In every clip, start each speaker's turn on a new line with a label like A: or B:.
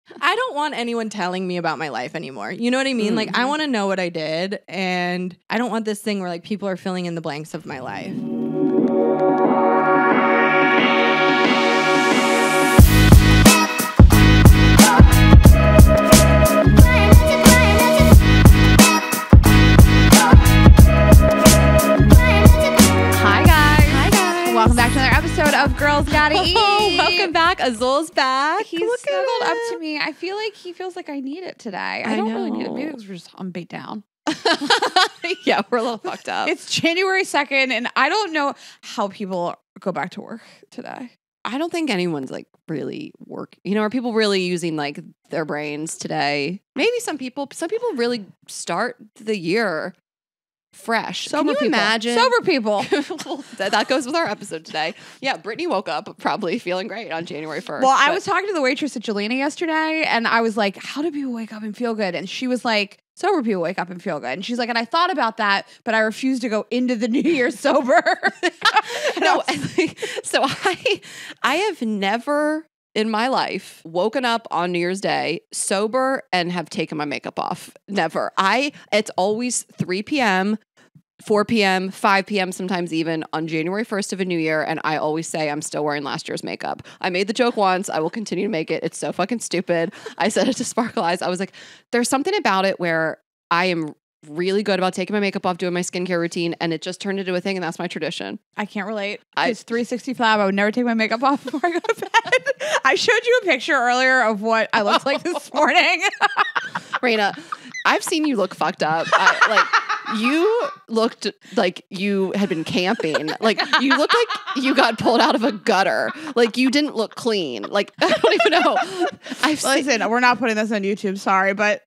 A: I don't want anyone telling me about my life anymore. You know what I mean? Like, I want to know what I did, and I don't want this thing where like people are filling in the blanks of my life.
B: Welcome back to another episode of Girls Gotta Eat.
A: Welcome back. Azul's back.
B: He's snuggled up to me. I feel like he feels like I need it today. I don't really need it. Maybe because we're just on beat down.
A: Yeah, we're a little fucked up.
B: It's January 2nd, and I don't know how people go back to work today.
A: I don't think anyone's like really are people really using like their brains today? Maybe some people really start the year fresh.
B: Sober
A: Can you imagine?
B: Sober people.
A: Well, that goes with our episode today. Yeah, Brittany woke up probably feeling great on January 1st.
B: Well, I was talking to the waitress at Jelena yesterday, and I was like, how do people wake up and feel good? And she was like, sober people wake up and feel good. And she's like, and I thought about that, but I refuse to go into the new year sober.
A: No, so I have never in my life woken up on New Year's Day sober and have taken my makeup off. Never. It's always 3 p.m., 4 p.m., 5 p.m., sometimes even on January 1st of a new year. And I always say I'm still wearing last year's makeup. I made the joke once. I will continue to make it. It's so fucking stupid. I said it to Sparkle Eyes. I was like, there's something about it where I am really good about taking my makeup off, doing my skincare routine, and it just turned into a thing, and that's my tradition.
B: I can't relate. It's 360 flab. I would never take my makeup off before I go to bed. I showed you a picture earlier of what I looked like this morning.
A: Rayna, I've seen you look fucked up. You looked like you had been camping. Like, you looked like you got pulled out of a gutter. Like, you didn't look clean. Like, I don't even know.
B: Listen, we're not putting this on YouTube. Sorry, but...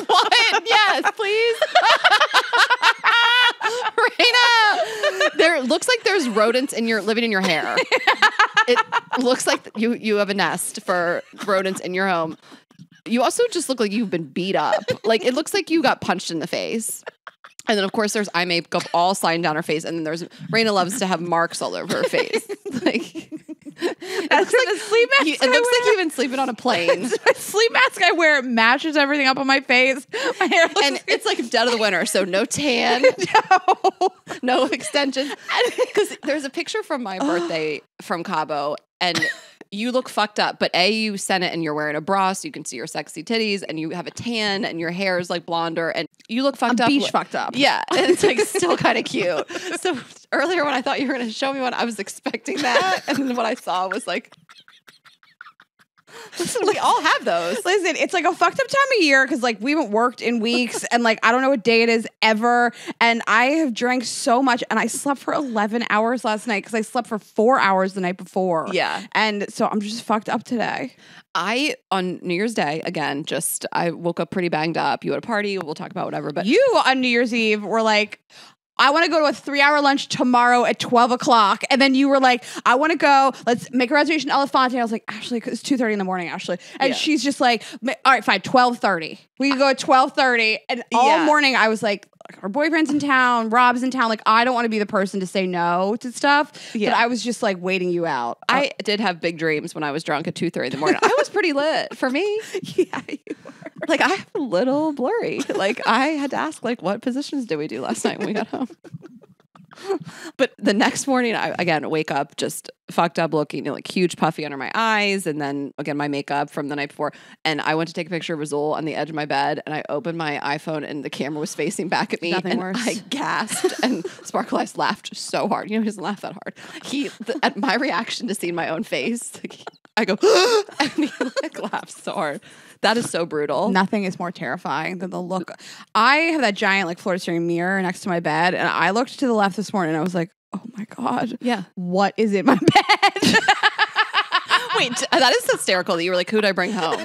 A: What? Yes, please. Rayna, there looks like there's rodents living in your hair. It looks like you have a nest for rodents in your home. You also just look like you've been beat up. Like, it looks like you got punched in the face. And then, of course, there's eye makeup all sliding down her face. And then Rayna loves to have marks all over her face. Like,
B: that's the sleep mask.
A: It looks like you've been sleeping on a plane.
B: The sleep mask I wear matches everything up on my face. My hair
A: and it's like dead of the winter, so no tan, no extensions. Because there's a picture from my birthday from Cabo, and you look fucked up, but you sent it and you're wearing a bra so you can see your sexy titties, and you have a tan and your hair is like blonder and you look fucked up.
B: Beach fucked up.
A: Yeah. And it's like still kind of cute. So earlier when I thought you were going to show me one, I was expecting that. And then what I saw was like, listen, we all have those.
B: Listen, it's like a fucked up time of year because like we haven't worked in weeks and like I don't know what day it is ever. And I have drank so much and I slept for 11 hours last night because I slept for 4 hours the night before.
A: Yeah.
B: And so I'm just fucked up today.
A: On New Year's Day, again, I woke up pretty banged up. You had a party. We'll talk about whatever. But
B: you on New Year's Eve were like, I want to go to a 3-hour lunch tomorrow at 12 o'clock. And then you were like, I want to go. Let's make a reservation at Elefante. I was like, Ashley, it's 2:30 in the morning, Ashley. And she's just like, all right, fine, 12:30. We can go at 12:30. And all morning I was like, our boyfriend's in town, Rob's in town. Like, I don't want to be the person to say no to stuff. Yeah. But I was just like waiting you out.
A: I did have big dreams when I was drunk at 2:30 in the morning. I was pretty lit for me.
B: Yeah, you were.
A: Like, I'm a little blurry. Like, I had to ask, like, what positions did we do last night when we got home? But the next morning, I, again, wake up just fucked up looking, like huge puffy under my eyes. And then, again, my makeup from the night before. And I went to take a picture of Azul on the edge of my bed. And I opened my iPhone and the camera was facing back at me.
B: Nothing
A: and
B: worse.
A: I gasped. And Sparkle Eyes laughed so hard. You know, he doesn't laugh that hard. At my reaction to seeing my own face, I go, and he like laughs so hard. That is so brutal.
B: Nothing is more terrifying than the look. I have that giant like floor steering mirror next to my bed, and I looked to the left this morning and I was like, oh my God.
A: Yeah.
B: What is in my bed?
A: Wait, that is hysterical that you were like, who'd I bring home?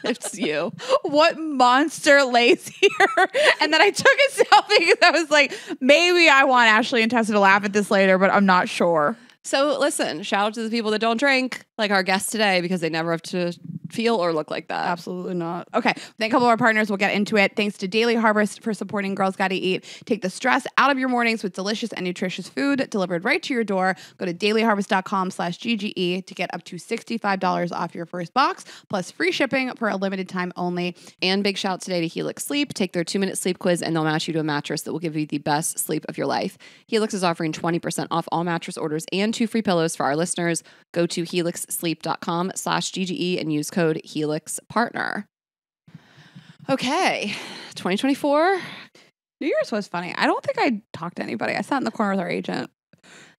A: It's you.
B: What monster lays here? And then I took a selfie because I was like, maybe I want Ashley and Tessa to laugh at this later, but I'm not sure.
A: So listen, shout out to the people that don't drink, like our guest today, because they never have to feel or look like that.
B: Absolutely not. Okay. Thank a couple of our partners. We'll get into it. Thanks to Daily Harvest for supporting Girls Gotta Eat. Take the stress out of your mornings with delicious and nutritious food delivered right to your door. Go to dailyharvest.com/GGE to get up to $65 off your first box, plus free shipping for a limited time only.
A: And big shout today to Helix Sleep. Take their 2-minute sleep quiz and they'll match you to a mattress that will give you the best sleep of your life. Helix is offering 20% off all mattress orders and 2 free pillows for our listeners. Go to helixsleep.com/GGE and use code HelixPartner. Okay, 2024.
B: New Year's was funny. I don't think I talked to anybody. I sat in the corner with our agent.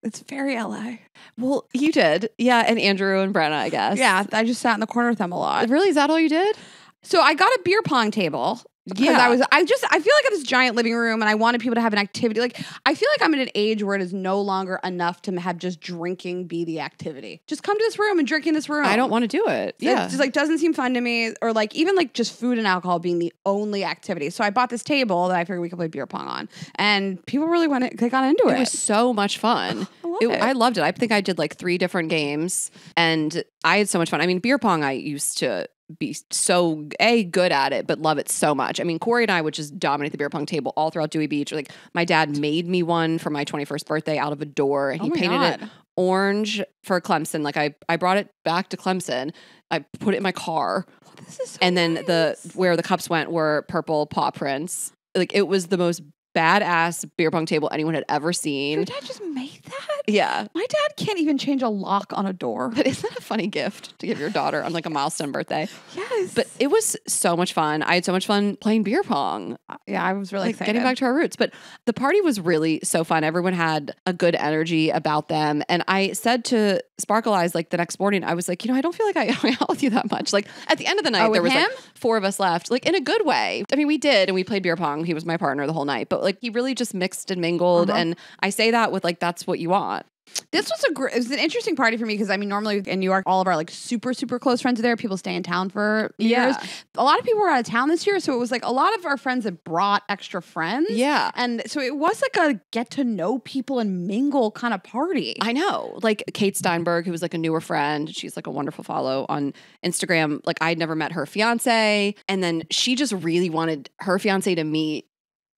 B: It's very LA.
A: Well, you did. Yeah, and Andrew and Brenna, I guess.
B: Yeah, I just sat in the corner with them a lot.
A: Really? Is that all you did?
B: So I got a beer pong table.
A: Yeah.
B: I feel like I have this giant living room and I wanted people to have an activity. Like, I feel like I'm at an age where it is no longer enough to have just drinking be the activity. Just come to this room and drink in this room.
A: I don't want to do it. Yeah.
B: It just like doesn't seem fun to me, or like even like just food and alcohol being the only activity. So I bought this table that I figured we could play beer pong on, and people really they got into it.
A: It was so much fun. I loved it. I think I did like 3 different games and I had so much fun. I mean, beer pong, I used to be so good at it, but love it so much. I mean, Corey and I would just dominate the beer pong table all throughout Dewey Beach. Like, my dad made me one for my 21st birthday out of a door, and he painted it orange for Clemson. Like, I brought it back to Clemson. I put it in my car.
B: This is so
A: and then
B: nice.
A: where the cups went were purple paw prints. Like, it was the most badass beer pong table anyone had ever seen.
B: Your dad just made that?
A: Yeah.
B: My dad can't even change a lock on a door.
A: But isn't that a funny gift to give your daughter on like a milestone birthday?
B: Yes.
A: But it was so much fun. I had so much fun playing beer pong.
B: Yeah, I was really excited.
A: Getting back to our roots. But the party was really so fun. Everyone had a good energy about them. And I said to Sparkle Eyes like the next morning, I was like, I don't feel like I hung out with you that much. Like, at the end of the night, there was like 4 of us left, like in a good way. I mean, we did, and we played beer pong. He was my partner the whole night, but like he really just mixed and mingled. And I say that with like, that's what you want.
B: This was it was an interesting party for me because I mean, normally in New York, all of our like super, super close friends are there. People stay in town for years. A lot of people were out of town this year. So it was like a lot of our friends had brought extra friends.
A: Yeah.
B: And so it was like a get to know people and mingle kind of party.
A: I know. Like Kate Steinberg, who was like a newer friend. She's like a wonderful follow on Instagram. Like, I'd never met her fiance. And then she just really wanted her fiance to meet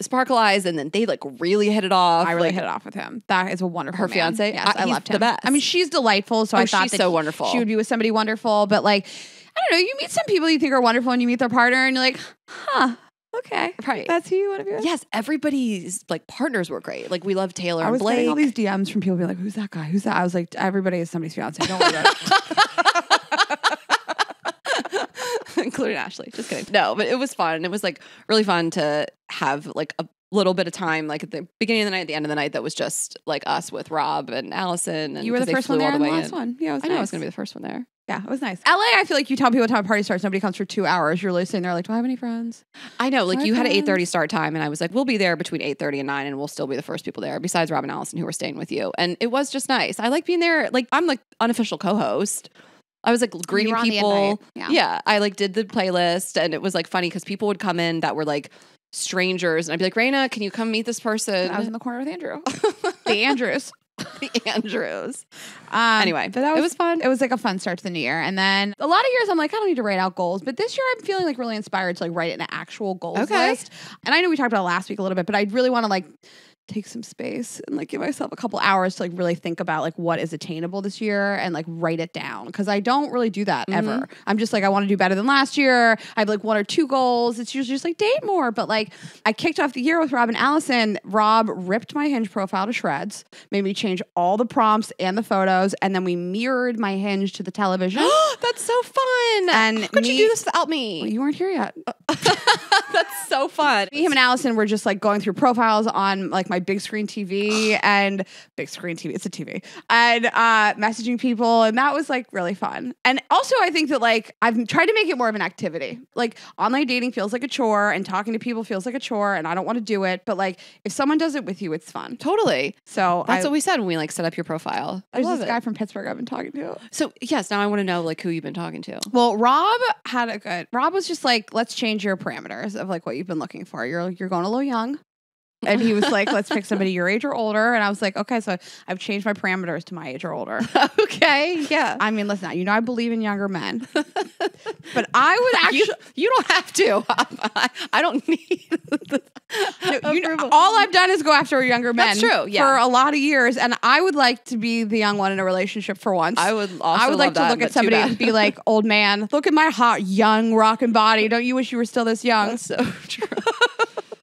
A: Sparkle Eyes, and then they like really hit it off.
B: I really hit it off with him. That is a wonderful
A: her
B: man.
A: fiance.
B: Yes, I loved him.
A: The best.
B: I mean, she's delightful. So I thought
A: she's
B: that
A: so wonderful.
B: She would be with somebody wonderful. But like, I don't know. You meet some people you think are wonderful, and you meet their partner, and you're like, huh. Okay.
A: Right.
B: That's who you want to be with?
A: Yes. Everybody's like partners were great. Like, we love Taylor and Blake.
B: I was getting all these DMs from people being like, who's that guy? Who's that? I was like, everybody is somebody's fiance. Don't worry about it.
A: Including Ashley. Just kidding. No, but it was fun. It was like really fun to have like a little bit of time, like at the beginning of the night, at the end of the night, that was just like us with Rob and Allison. And
B: you were the first one there and the last one. Yeah, it was
A: I
B: nice.
A: know I was going to be the first one there.
B: Yeah, it was nice. LA, I feel like you tell people what time a party starts, nobody comes for 2 hours. You're really sitting there like, do I have any friends?
A: I know, like you had an 8:30 start time, and I was like, we'll be there between 8:30 and 9, and we'll still be the first people there, besides Rob and Allison, who were staying with you. And it was just nice. I like being there. Like, I'm like unofficial co-host. I was like greeting people. Yeah, I like did the playlist, and it was like funny because people would come in that were like strangers, and I'd be like, Rayna, can you come meet this person?
B: And I was in the corner with Andrew. The Andrews.
A: The Andrews. Anyway,
B: but it was fun. It was like a fun start to the new year. And then a lot of years I'm like, I don't need to write out goals. But this year I'm feeling like really inspired to like write an actual goals list. And I know we talked about it last week a little bit, but I really want to like take some space and like give myself a couple hours to like really think about like what is attainable this year and like write it down, because I don't really do that ever. I'm just like, I want to do better than last year. I have like 1 or 2 goals. It's usually just like date more. But like, I kicked off the year with Rob and Allison. Rob ripped my Hinge profile to shreds, made me change all the prompts and the photos, and then we mirrored my Hinge to the television.
A: That's so fun.
B: And
A: how could you do this without me?
B: Well, you weren't here yet.
A: That's so fun.
B: Me, him, and Allison were just like going through profiles on like my big screen TV and big screen TV. It's a TV, and messaging people, and that was like really fun. And also, I think that like I've tried to make it more of an activity. Like, online dating feels like a chore, and talking to people feels like a chore, and I don't want to do it. But like, if someone does it with you, it's fun.
A: Totally.
B: So
A: that's what we said when we like set up your profile.
B: There's this guy from Pittsburgh I've been talking to.
A: So yes, now I want to know like who you've been talking to.
B: Well, Rob was just like, let's change your parameters of like what you've been looking for. You're going a little young. And he was like, let's pick somebody your age or older. And I was like, okay, so I've changed my parameters to my age or older.
A: Okay, yeah.
B: I mean, listen, you know I believe in younger men. But I would actually...
A: You don't have to. I don't need
B: all I've done is go after younger men.
A: That's true, yeah.
B: For a lot of years. And I would like to be the young one in a relationship for once.
A: I would also
B: like to look at somebody and be like, old man, look at my hot, young, rocking body. Don't you wish you were still this young?
A: That's so true.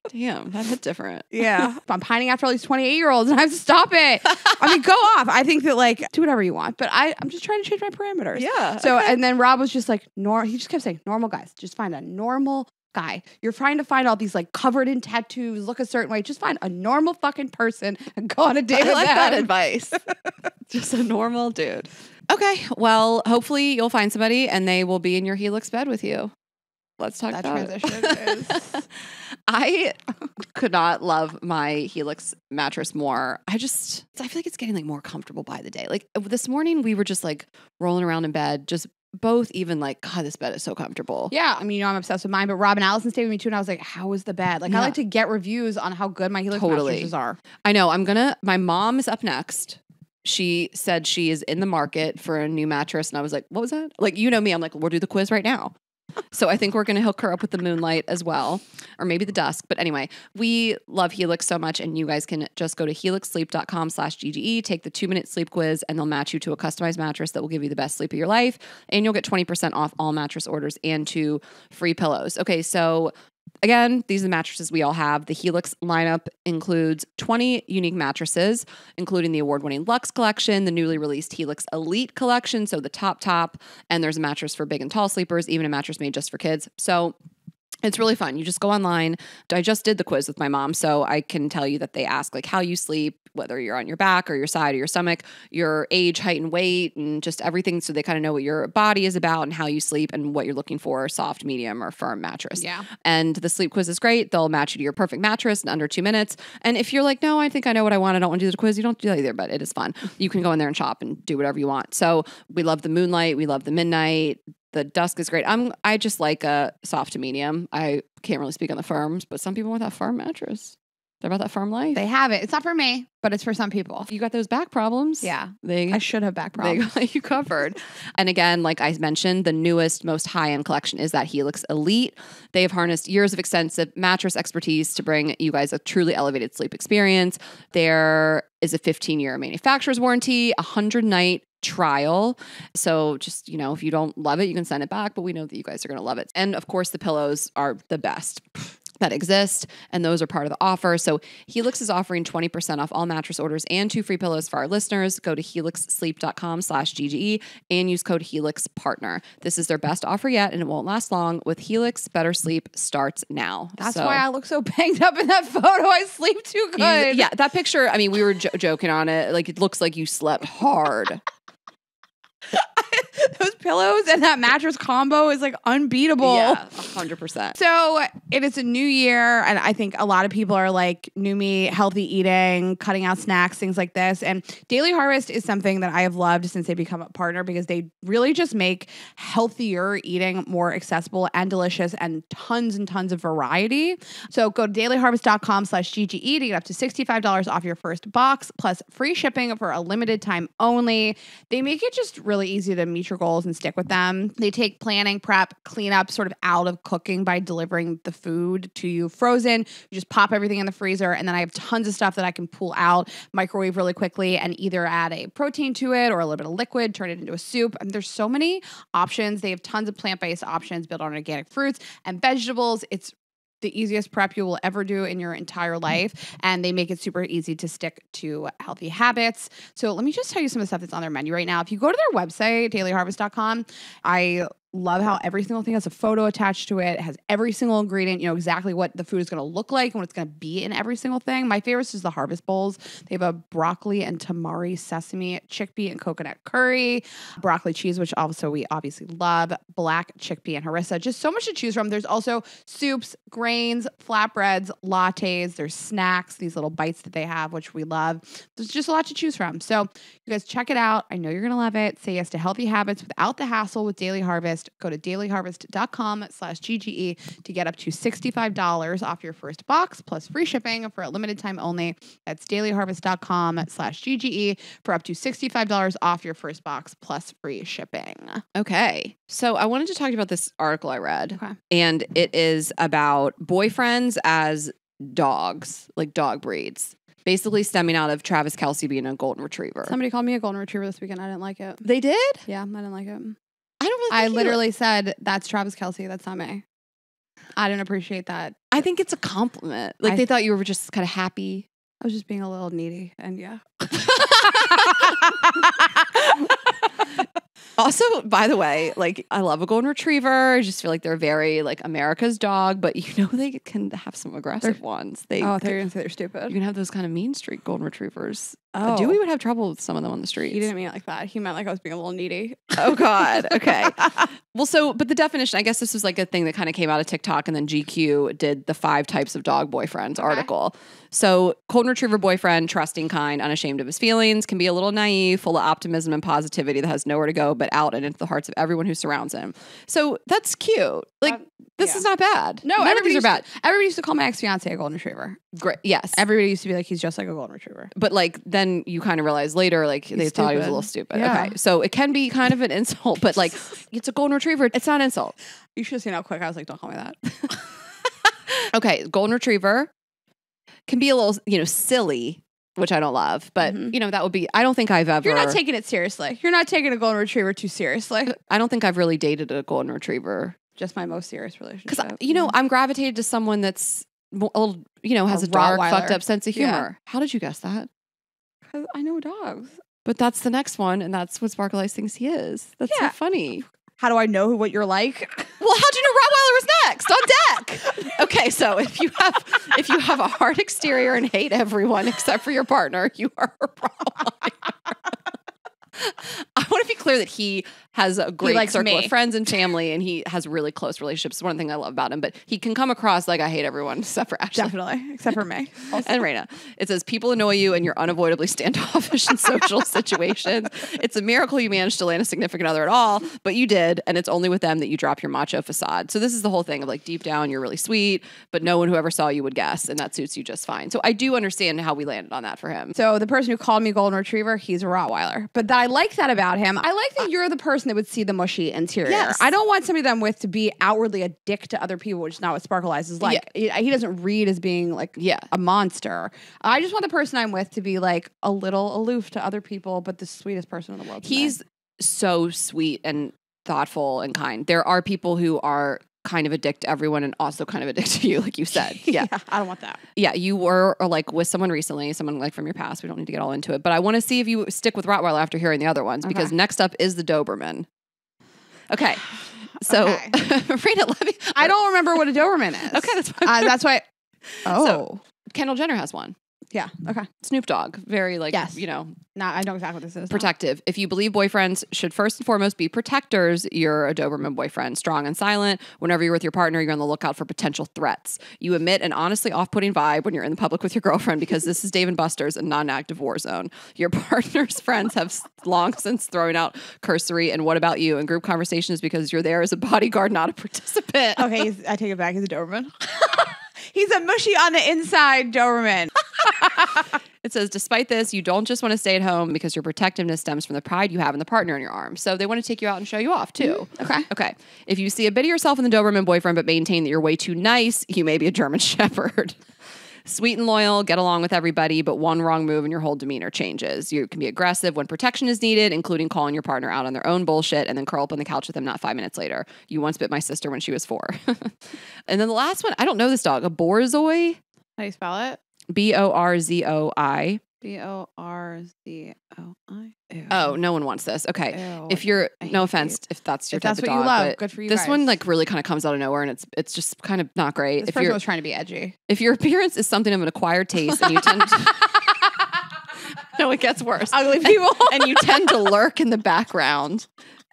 A: Damn, that hit different.
B: Yeah. I'm pining after all these 28-year-olds and I have to stop it. I mean, go off. I think that like, do whatever you want. But I'm just trying to change my parameters.
A: Yeah.
B: So, and then Rob was just like, he just kept saying, normal guys. Just find a normal guy. You're trying to find all these like covered in tattoos, look a certain way. Just find a normal fucking person and go on a date with
A: I like
B: them.
A: that advice. Just a normal dude. Okay. Well, hopefully you'll find somebody and they will be in your Helix bed with you. Let's talk
B: that
A: about
B: transition
A: it.
B: is...
A: I could not love my Helix mattress more. I feel like it's getting like more comfortable by the day. Like this morning we were just like rolling around in bed, just both even like, God, this bed is so comfortable.
B: Yeah. I mean, I'm obsessed with mine, but Rob and Allison stayed with me too. And I was like, how is the bed? Like I like to get reviews on how good my Helix mattresses are.
A: I know. My mom is up next. She said she is in the market for a new mattress. And I was like, what was that? Like, you know me, I'm like, we'll do the quiz right now. So I think we're going to hook her up with the Moonlight as well, or maybe the Dusk. But anyway, we love Helix so much, and you guys can just go to helixsleep.com/GGE, take the 2-minute sleep quiz, and they'll match you to a customized mattress that will give you the best sleep of your life. And you'll get 20% off all mattress orders and 2 free pillows. Okay, so again, these are the mattresses we all have. The Helix lineup includes 20 unique mattresses, including the award-winning Luxe collection, the newly released Helix Elite collection, so the top, and there's a mattress for big and tall sleepers, even a mattress made just for kids. So it's really fun. You just go online. I just did the quiz with my mom, so I can tell you that they ask like how you sleep, whether you're on your back or your side or your stomach, your age, height, and weight, and just everything. So they kind of know what your body is about and how you sleep and what you're looking for, soft, medium, or firm mattress.
B: Yeah.
A: And the sleep quiz is great. They'll match you to your perfect mattress in under 2 minutes. And if you're like, no, I think I know what I want, I don't want to do the quiz, you don't do that either, but it is fun. You can go in there and shop and do whatever you want. So we love the Moonlight. We love the Midnight. The Dusk is great. I just like a soft to medium. I can't really speak on the firms, but some people want that firm mattress. They're about that firm life.
B: They have it. It's not for me, but it's for some people.
A: You got those back problems.
B: Yeah.
A: I
B: should have back problems.
A: They got you covered. And again, like I mentioned, the newest, most high-end collection is that Helix Elite. They've harnessed years of extensive mattress expertise to bring you guys a truly elevated sleep experience. There is a 15-year manufacturer's warranty, a 100-night trial. So just, if you don't love it, you can send it back, but we know that you guys are going to love it. And of course, the pillows are the best that exist, and those are part of the offer. So Helix is offering 20% off all mattress orders and 2 free pillows for our listeners. Go to helixsleep.com/GGE and use code HelixPartner. This is their best offer yet, and it won't last long. With Helix, better sleep starts now.
B: That's why I look so banged up in that photo. I sleep too good.
A: Yeah, that picture, I mean, we were joking on it. Like, it looks like you slept hard.
B: Those pillows and that mattress combo is like unbeatable.
A: Yeah, 100%.
B: So it is a new year, and I think a lot of people are like new me, healthy eating, cutting out snacks, things like this. And Daily Harvest is something that I have loved since they become a partner, because they really just make healthier eating more accessible and delicious, and tons of variety. So go to dailyharvest.com/GGE to get up to $65 off your first box, plus free shipping for a limited time only. They make it just really easy to meet your goals and stick with them. They take planning, prep, cleanup sort of out of cooking by delivering the food to you frozen. You just pop everything in the freezer, and then I have tons of stuff that I can pull out, microwave really quickly, and either add a protein to it or a little bit of liquid, turn it into a soup. And there's so many options. They have tons of plant-based options built on organic fruits and vegetables. It's the easiest prep you will ever do in your entire life. And they make it super easy to stick to healthy habits. So let me just tell you some of the stuff that's on their menu right now. If you go to their website, dailyharvest.com, I love how every single thing has a photo attached to it. It has every single ingredient, exactly what the food is going to look like and what it's going to be in every single thing. My favorite is the harvest bowls. They have a broccoli and tamari sesame, chickpea and coconut curry, broccoli cheese, which also we obviously love, black chickpea and harissa. Just so much to choose from. There's also soups, grains, flatbreads, lattes. There's snacks, these little bites that they have, which we love. There's just a lot to choose from. So you guys check it out. I know you're going to love it. Say yes to healthy habits without the hassle with Daily Harvest. first, go to dailyharvest.com/GGE to get up to $65 off your first box plus free shipping for a limited time only. That's dailyharvest.com/GGE for up to $65 off your first box plus free shipping.
A: Okay. So I wanted to talk about this article I read.
B: Okay.
A: And it is about boyfriends as dogs, like dog breeds. Basically stemming out of Travis Kelce being a golden retriever.
B: Somebody called me a golden retriever this weekend. I didn't like it.
A: They did?
B: Yeah, I didn't like it.
A: I don't really
B: I
A: think
B: literally said, that's Travis Kelce. That's not me. I didn't appreciate that.
A: I think it's a compliment. Like they thought you were just kind of happy.
B: I was just being a little needy, and yeah.
A: Also, by the way, like I love a golden retriever. I just feel like they're very like America's dog, but you know they can have some aggressive ones.
B: I thought you were gonna say they're stupid.
A: You can have those kind of mean streak golden retrievers.
B: Oh.
A: Dewey would have trouble with some of them on the streets.
B: He didn't mean it like that. He meant like I was being a little needy.
A: Oh God. Okay. Well, but the definition, I guess this was like a thing that kind of came out of TikTok, and then GQ did the 5 types of dog boyfriends article. So golden retriever boyfriend, trusting, kind, unashamed of his feelings, can be a little naive, full of optimism and positivity that has nowhere to go but out and into the hearts of everyone who surrounds him. So that's cute. Like this is not bad.
B: No,
A: none of these are bad.
B: Everybody used to call my ex-fiance a golden retriever.
A: Great. Yes.
B: Everybody used to be like, he's just like a golden retriever.
A: But like then you kind of realize later, like they thought he was a little stupid.
B: Yeah.
A: Okay. So it can be kind of an insult, but like it's a golden retriever. It's not an insult.
B: You should have seen how quick I was like, don't call me that.
A: Okay. Golden retriever can be a little, silly, which I don't love, but that would be, I don't think I've ever.
B: You're not taking it seriously. You're not taking a golden retriever too seriously.
A: I don't think I've really dated a golden retriever.
B: Just my most serious relationship.
A: Because, I'm gravitated to someone that's a little, has a dark, fucked up sense of humor. Yeah. How did you guess that?
B: Because I know dogs.
A: But that's the next one, and that's what Sparkle Ice thinks he is. That's so funny.
B: How do I know what you're like?
A: Well, how'd you know Rottweiler was next on deck? Okay, so if you have a hard exterior and hate everyone except for your partner, you are a Rottweiler. I want to be clear that he has a great circle of friends and family, and he has really close relationships. It's one thing I love about him, but he can come across like I hate everyone except for Ashley.
B: Definitely, except for me.
A: And Rayna. It says, people annoy you and you're unavoidably standoffish in social situations. It's a miracle you managed to land a significant other at all, but you did, and it's only with them that you drop your macho facade. So this is the whole thing of like deep down, you're really sweet, but no one who ever saw you would guess, and that suits you just fine. So I do understand how we landed on that for him.
B: So the person who called me golden retriever, he's a Rottweiler. But I like that about him. I like that you're the person that would see the mushy interior.
A: Yes.
B: I don't want somebody that I'm with to be outwardly a dick to other people, which is not what Sparkle Eyes is like. Yeah. He doesn't read as being like a monster. I just want the person I'm with to be like a little aloof to other people, but the sweetest person in the world.
A: He's so sweet and thoughtful and kind. There are people who are kind of a dick to everyone and also kind of a dick to you, like you said. Yeah.
B: I don't want that.
A: Yeah, you were like with someone recently, someone like from your past. We don't need to get all into it, but I want to see if you stick with Rottweiler after hearing the other ones, because next up is the Doberman. Okay. So, Rayna, let me. I
B: don't remember what a Doberman is.
A: Okay, that's fine.
B: That's why.
A: So, Kendall Jenner has one.
B: Yeah. Okay.
A: Snoop Dogg. Very like,
B: I know exactly what this is.
A: Protective. If you believe boyfriends should first and foremost be protectors, you're a Doberman boyfriend. Strong and silent. Whenever you're with your partner, you're on the lookout for potential threats. You emit an honestly off-putting vibe when you're in the public with your girlfriend, because this is Dave & Buster's, a non-active war zone. Your partner's friends have long since thrown out cursory and what about you in group conversations because you're there as a bodyguard, not a participant.
B: Okay, I take it back. He's a Doberman. He's a mushy on the inside Doberman.
A: It says, despite this, you don't just want to stay at home because your protectiveness stems from the pride you have in the partner in your arms. So they want to take you out and show you off too. Okay. If you see a bit of yourself in the Doberman boyfriend but maintain that you're way too nice, you may be a German Shepherd. Sweet and loyal, get along with everybody, but one wrong move and your whole demeanor changes. You can be aggressive when protection is needed, including calling your partner out on their own bullshit and then curl up on the couch with them not 5 minutes later. You once bit my sister when she was 4. And then the last one, I don't know this dog, a Borzoi.
B: How do you spell it?
A: Borzoi.
B: Borzoi.
A: Oh, no one wants this. Okay.
B: Ew,
A: if you're, no offense, if that's your type of dog.
B: That's what you love. Good for you
A: This
B: guys.
A: one like really kind of comes out of nowhere, and it's just kind of not great.
B: This person was trying to be edgy.
A: If your appearance is something of an acquired taste and you tend to... No, it gets worse.
B: Ugly people.
A: And you tend to lurk in the background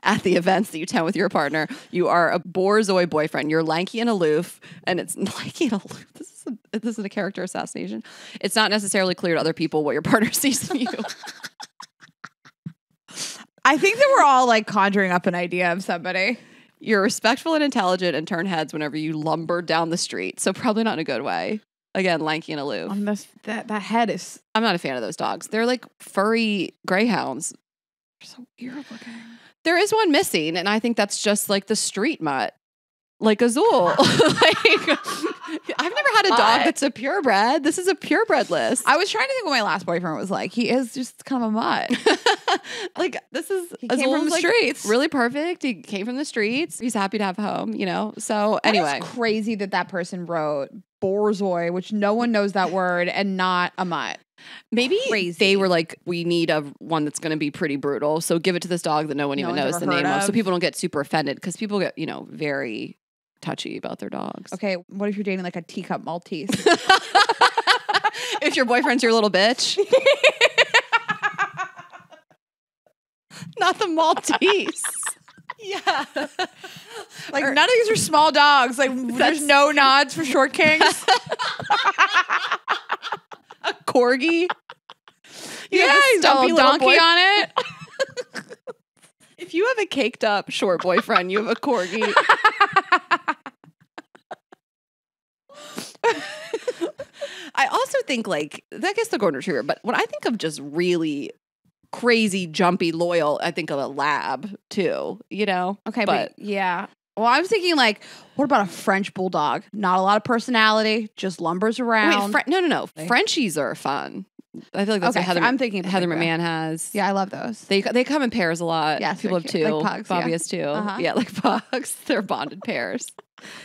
A: at the events that you attend with your partner, you are a Borzoi boyfriend. You're lanky and aloof, and it's lanky and aloof. This is a character assassination. It's not necessarily clear to other people what your partner sees in you.
B: I think that we're all like conjuring up an idea of somebody.
A: You're respectful and intelligent and turn heads whenever you lumber down the street. So probably not in a good way. Again, lanky and aloof.
B: That head is...
A: I'm not a fan of those dogs. They're like furry greyhounds.
B: They're so weird looking.
A: There is one missing, and I think that's just like the street mutt. Like Azul. Like, I've never had a dog that's a purebred. This is a purebred list.
B: I was trying to think what my last boyfriend was like. He is just kind of a mutt.
A: Like, this is...
B: He came from the streets.
A: Really perfect. He came from the streets. He's happy to have a home, you know? So, anyway.
B: It's crazy that person wrote borzoi, which no one knows that word, and not a mutt.
A: Maybe
B: Crazy.
A: they were like, we need one that's going to be pretty brutal. So give it to this dog that no one even knows the name of. So people don't get super offended because people get, you know, very touchy about their dogs.
B: Okay, what if you're dating like a teacup Maltese?
A: If your boyfriend's your little bitch. Not the Maltese. Yeah.
B: Like none of these are small dogs. Like there's no nods for short kings.
A: A corgi.
B: Yeah, he's got a little donkey on it.
A: If you have a caked up short boyfriend, you have a corgi. I also think like, I guess the golden retriever, but when I think of just really crazy, jumpy, loyal, I think of a lab too, you know?
B: Okay, but yeah. Well, I was thinking like, what about a French bulldog? Not a lot of personality, just lumbers around.
A: Wait, no. Frenchies are fun. I feel like that's what Heather McMahon has.
B: Yeah, I love those.
A: They come in pairs a lot.
B: Yes,
A: people have two.
B: Like pugs,
A: Bobby has two. Yeah, like pugs. They're bonded pairs.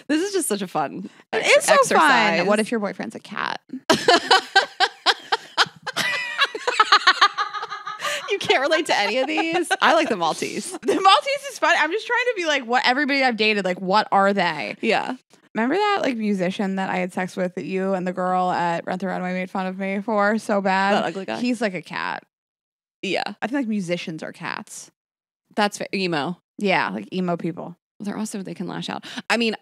A: This is just such a fun
B: It's so
A: exercise.
B: fun. What if your boyfriend's a cat?
A: You can't relate to any of these? I like the Maltese.
B: The Maltese is fun. I'm just trying to be like, what everybody I've dated, like, what are they?
A: Yeah.
B: Remember that like musician that I had sex with that you and the girl at Rent the Runway made fun of me for so bad?
A: That ugly guy?
B: He's like a cat.
A: Yeah.
B: I think like musicians are cats.
A: That's fair. Emo.
B: Yeah, like emo people.
A: They can lash out. I mean,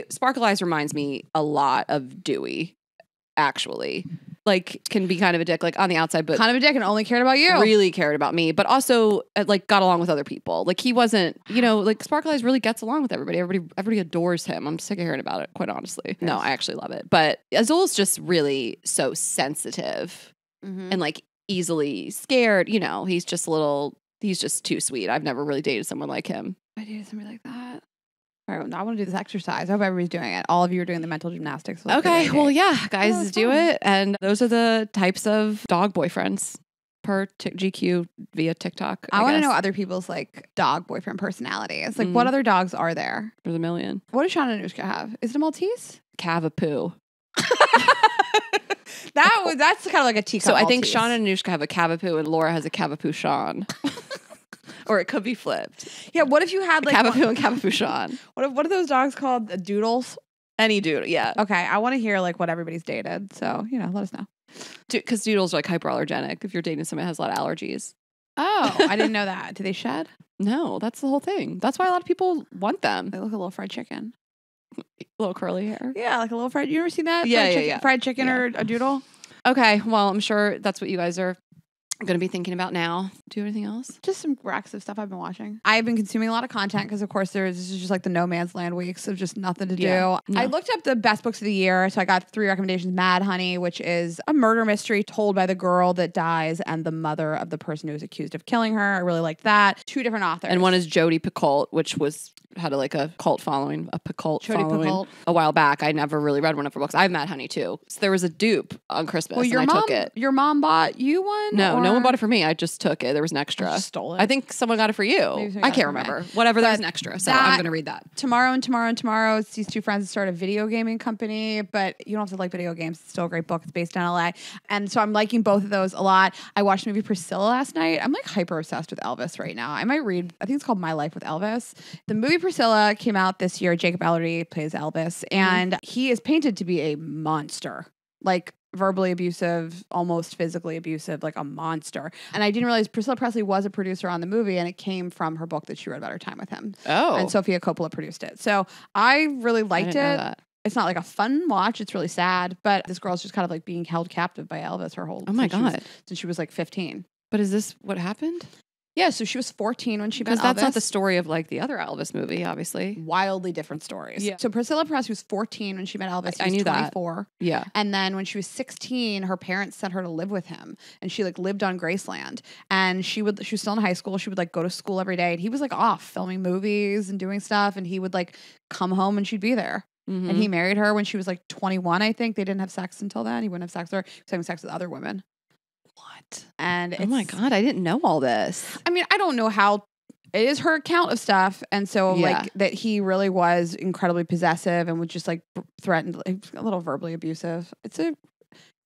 A: Sparkle Eyes reminds me a lot of Dewey, actually. Like, can be kind of a dick, like on the outside, but
B: kind of a dick and only cared about you.
A: Really cared about me, but also like got along with other people. Like he wasn't, you know, like Sparkle Eyes really gets along with everybody. Everybody adores him. I'm sick of hearing about it, quite honestly. Yes. No, I actually love it. But Azul's just really so sensitive and like easily scared. You know, he's just too sweet. I've never really dated someone like him.
B: I dated somebody like that. All right, I want to do this exercise. I hope everybody's doing it. All of you are doing the mental gymnastics.
A: Okay, well, yeah, guys, do it. And those are the types of dog boyfriends per GQ via TikTok.
B: I want to know other people's like dog boyfriend personalities. Like, what other dogs are there?
A: There's a million.
B: What does Sean and Anushka have? Is it a Maltese?
A: Cavapoo.
B: That's kind of like a teacup.
A: So I think Sean and Anushka have a Cavapoo, and Laura has a Cavapoo Sean. Or it could be flipped.
B: Yeah, what if you had like
A: Cavapoo and Cavapoo Sean?
B: What are those dogs called? Doodles?
A: Any doodle, yeah.
B: Okay, I want to hear like what everybody's dated. So, you know, let us know.
A: Because doodles are like hyperallergenic if you're dating someone that has a lot of allergies.
B: Oh, I didn't know that. Do they shed?
A: No, that's the whole thing. That's why a lot of people want them.
B: They look a little fried chicken.
A: A little curly hair.
B: Yeah, like a little fried. You ever seen that?
A: Yeah.
B: Fried chicken or a doodle?
A: Okay, well, I'm sure that's what you guys are going to be thinking about now. Do you have anything else?
B: Just some racks of stuff I've been watching. I've been consuming a lot of content because, of course, this is just like the no man's land weeks of just nothing to do. No. I looked up the best books of the year, so I got 3 recommendations. Mad Honey, which is a murder mystery told by the girl that dies and the mother of the person who is accused of killing her. I really liked that. 2 different authors.
A: And one is Jodi Picoult, which had a cult following,
B: Picoult.
A: A while back. I never really read one of her books. I have Mad Honey too. So there was a dupe on Christmas,
B: well,
A: and I took it.
B: Your mom bought you one?
A: No one bought it for me. I just took it. There was an extra.
B: I just stole it.
A: I think someone got it for you. I can't remember. Whatever, there was an extra. So I'm going to read that.
B: Tomorrow, it's these 2 friends that start a video gaming company, but you don't have to like video games. It's still a great book. It's based in LA. And so I'm liking both of those a lot. I watched the movie Priscilla last night. I'm like hyper obsessed with Elvis right now. I think it's called My Life with Elvis. The movie Priscilla came out this year. Jacob Elordi plays Elvis, and he is painted to be a monster, like verbally abusive, almost physically abusive, like a monster. And I didn't realize Priscilla Presley was a producer on the movie, and it came from her book that she wrote about her time with him.
A: Oh.
B: And Sofia Coppola produced it. So I really liked it. It's not like a fun watch. It's really sad, but this girl's just kind of like being held captive by Elvis her whole
A: God.
B: Since she was like 15.
A: But is this what happened?
B: Yeah, so she was 14 when she met Elvis.
A: Because that's not the story of like the other Elvis movie, obviously.
B: Wildly different stories.
A: Yeah.
B: So Priscilla Presley was 14 when she met Elvis.
A: I knew
B: 24.
A: that. Yeah.
B: And then when she was 16, her parents sent her to live with him, and she like lived on Graceland. And she was still in high school. She would like go to school every day, and he was like off filming movies and doing stuff. And he would like come home and she'd be there. And he married her when she was like 21, I think. They didn't have sex until then. He wouldn't have sex with her. He was having sex with other women.
A: What?
B: And
A: oh my God, I didn't know all this.
B: I mean, I don't know how it is her account of stuff. And so like that he really was incredibly possessive and would just like threaten, like, a little verbally abusive. It's an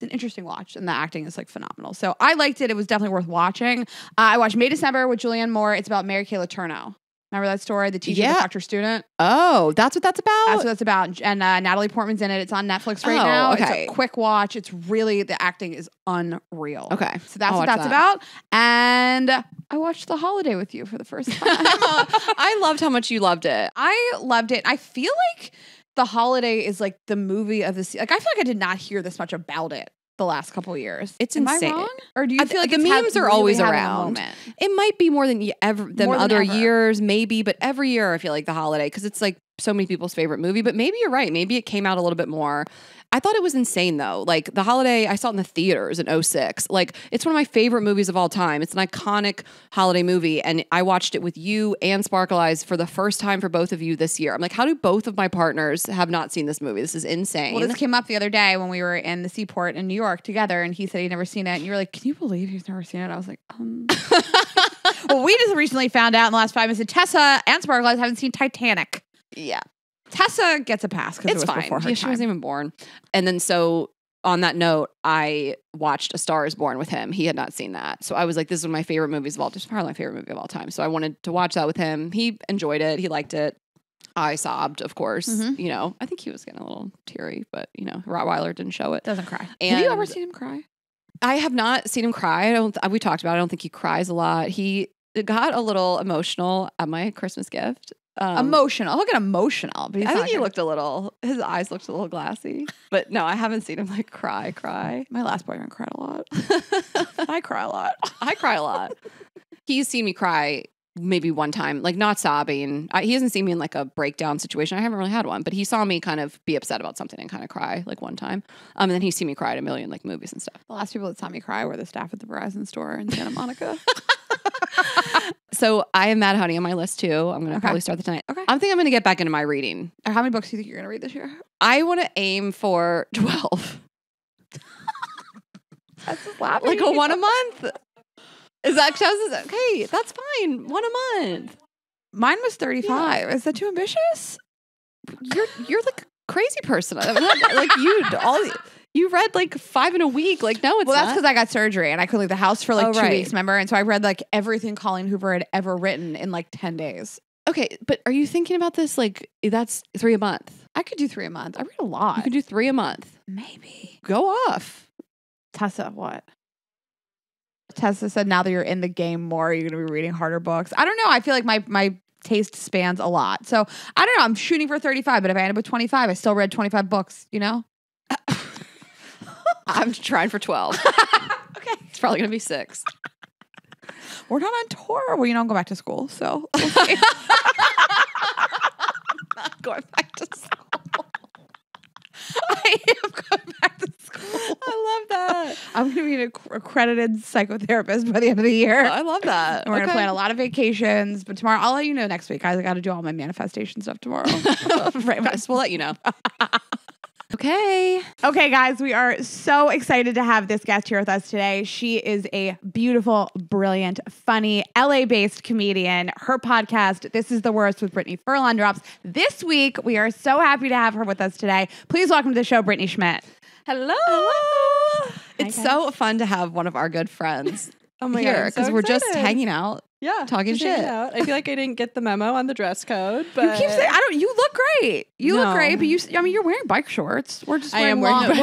B: interesting watch, and the acting is like phenomenal. So I liked it. It was definitely worth watching. I watched May December with Julianne Moore. It's about Mary Kay Letourneau. Remember that story? The teacher, the doctor student?
A: Oh, that's what that's about?
B: That's what that's about. And Natalie Portman's in it. It's on Netflix right now.
A: Okay.
B: It's a quick watch. It's really, the acting is unreal.
A: Okay.
B: So that's what that's about. And I watched The Holiday with you for the first time.
A: I loved how much you loved it.
B: I loved it. I feel like The Holiday is like the movie of the like I feel like I did not hear this much about it the last couple of years.
A: It's
B: Am
A: insane.
B: I wrong? Or do you feel like
A: the memes are always around?
B: Moment?
A: It might be more than other
B: ever.
A: years, maybe, but every year I feel like The Holiday, because it's like so many people's favorite movie. But maybe you're right. Maybe it came out a little bit more. I thought it was insane though. Like The Holiday, I saw it in the theaters in 2006. Like it's one of my favorite movies of all time. It's an iconic holiday movie. And I watched it with you and Sparkle Eyes for the first time for both of you this year. I'm like, how do both of my partners have not seen this movie? This is insane.
B: Well, this came up the other day when we were in the Seaport in New York together, and he said he'd never seen it. And you were like, can you believe he's never seen it? I was like, Well, we just recently found out in the last 5 minutes that Tessa and Sparkle Eyes haven't seen Titanic.
A: Yeah.
B: Tessa gets a pass because it was
A: fine.
B: before her time.
A: She wasn't even born. And then so on that note, I watched A Star is Born with him. He had not seen that. So I was like, this is one of my favorite movies of all time. It's probably my favorite movie of all time. So I wanted to watch that with him. He enjoyed it. He liked it. I sobbed, of course. You know, I think he was getting a little teary, but you know, Rottweiler didn't show it.
B: Doesn't cry.
A: And
B: have you ever seen him cry?
A: I have not seen him cry. We talked about it. I don't think he cries a lot. He got a little emotional at my Christmas gift.
B: Emotional. He'll get emotional. But
A: I think he looked his eyes looked a little glassy. But no, I haven't seen him like cry.
B: My last boyfriend cried a lot. I cry a lot.
A: I cry a lot. He's seen me cry maybe one time, like not sobbing. He hasn't seen me in like a breakdown situation. I haven't really had one, but he saw me kind of be upset about something and kind of cry like one time. And then he's seen me cry at a million like movies and stuff.
B: The last people that saw me cry were the staff at the Verizon store in Santa Monica.
A: So I have Mad Honey on my list too. I'm going to probably start that tonight.
B: Okay.
A: I think I'm going to get back into my reading.
B: How many books do you think you're going to read this year?
A: I want to aim for 12.
B: That's just laughing.
A: Like one a month. Is that okay? That's fine. One a month.
B: Mine was 35. Yeah. Is that too ambitious?
A: You're like a crazy person. I'm not, like you read like 5 in a week. Like no, it's
B: well, that's
A: not.
B: because I got surgery and I couldn't leave the house for like 2 weeks. Remember? And so I read like everything Colleen Hoover had ever written in like 10 days.
A: Okay, but are you thinking about this? Like that's 3 a month.
B: I could do 3 a month. I read a lot.
A: You could do 3 a month.
B: Maybe.
A: Go off.
B: Tessa, what? Tessa said, now that you're in the game more, you're going to be reading harder books. I don't know. I feel like my taste spans a lot. So I don't know. I'm shooting for 35, but if I end up with 25, I still read 25 books, you know?
A: I'm trying for 12.
B: Okay.
A: It's probably going to be 6.
B: We're not on tour. Well, you know, I'm going back to school, so we'll see.
A: Not going back to school.
B: I am going back to school.
A: I love that.
B: I'm going to be an accredited psychotherapist by the end of the year.
A: I love that.
B: And we're going to plan a lot of vacations, but tomorrow, I'll let you know next week. I got to do all my manifestation stuff tomorrow.
A: Right, we'll let you know. Okay,
B: guys, we are so excited to have this guest here with us today. She is a beautiful, brilliant, funny, LA-based comedian. Her podcast, This Is the Worst with Brittany Furlan, drops this week. We are so happy to have her with us today. Please welcome to the show, Brittany Schmitt.
A: Hello. It's so fun to have one of our good friends
C: here
A: because we're just hanging out.
C: Yeah,
A: talking shit.
C: I feel like I didn't get the memo on the dress code, but
B: you keep saying you look great. You look great, but you're wearing bike shorts. We're just wearing longer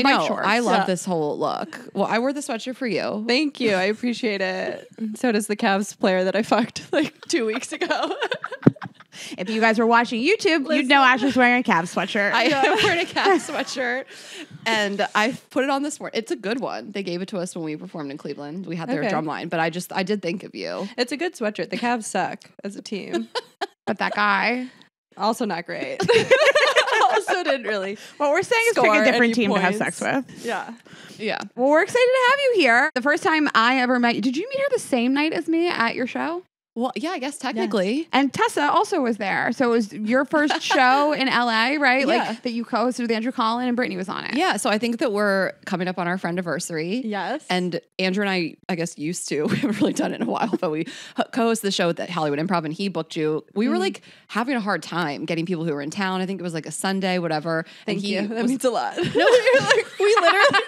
B: bike shorts.
A: I love this whole look. Well, I wore the sweatshirt for you.
C: Thank you. I appreciate it. So does the Cavs player that I fucked like 2 weeks ago.
B: If you guys were watching YouTube, you'd know Ashley's wearing a Cavs sweatshirt.
A: I am wearing a Cavs sweatshirt, and I put it on this morning. It's a good one. They gave it to us when we performed in Cleveland. We had their drum line, but I did think of you.
C: It's a good sweatshirt. The Cavs suck as a team.
B: But that guy,
C: also not great. Also didn't really.
B: What we're saying is pick a different team to have sex with.
C: Yeah.
A: Yeah.
B: Well, we're excited to have you here. The first time I ever met you, did you meet her the same night as me at your show?
A: Well, yeah, I guess technically.
B: Yes. And Tessa also was there. So it was your first show in LA, right?
A: Yeah.
B: Like that you co-hosted with Andrew Collin and Brittany was on it.
A: Yeah. So I think that we're coming up on our friendiversary.
C: Yes.
A: And Andrew and I guess used to, we haven't really done it in a while, but we co-hosted the show at the Hollywood Improv and he booked you. We were like having a hard time getting people who were in town. I think it was like a Sunday, whatever.
C: Thank you. That means a lot.
A: No, you're like, we literally,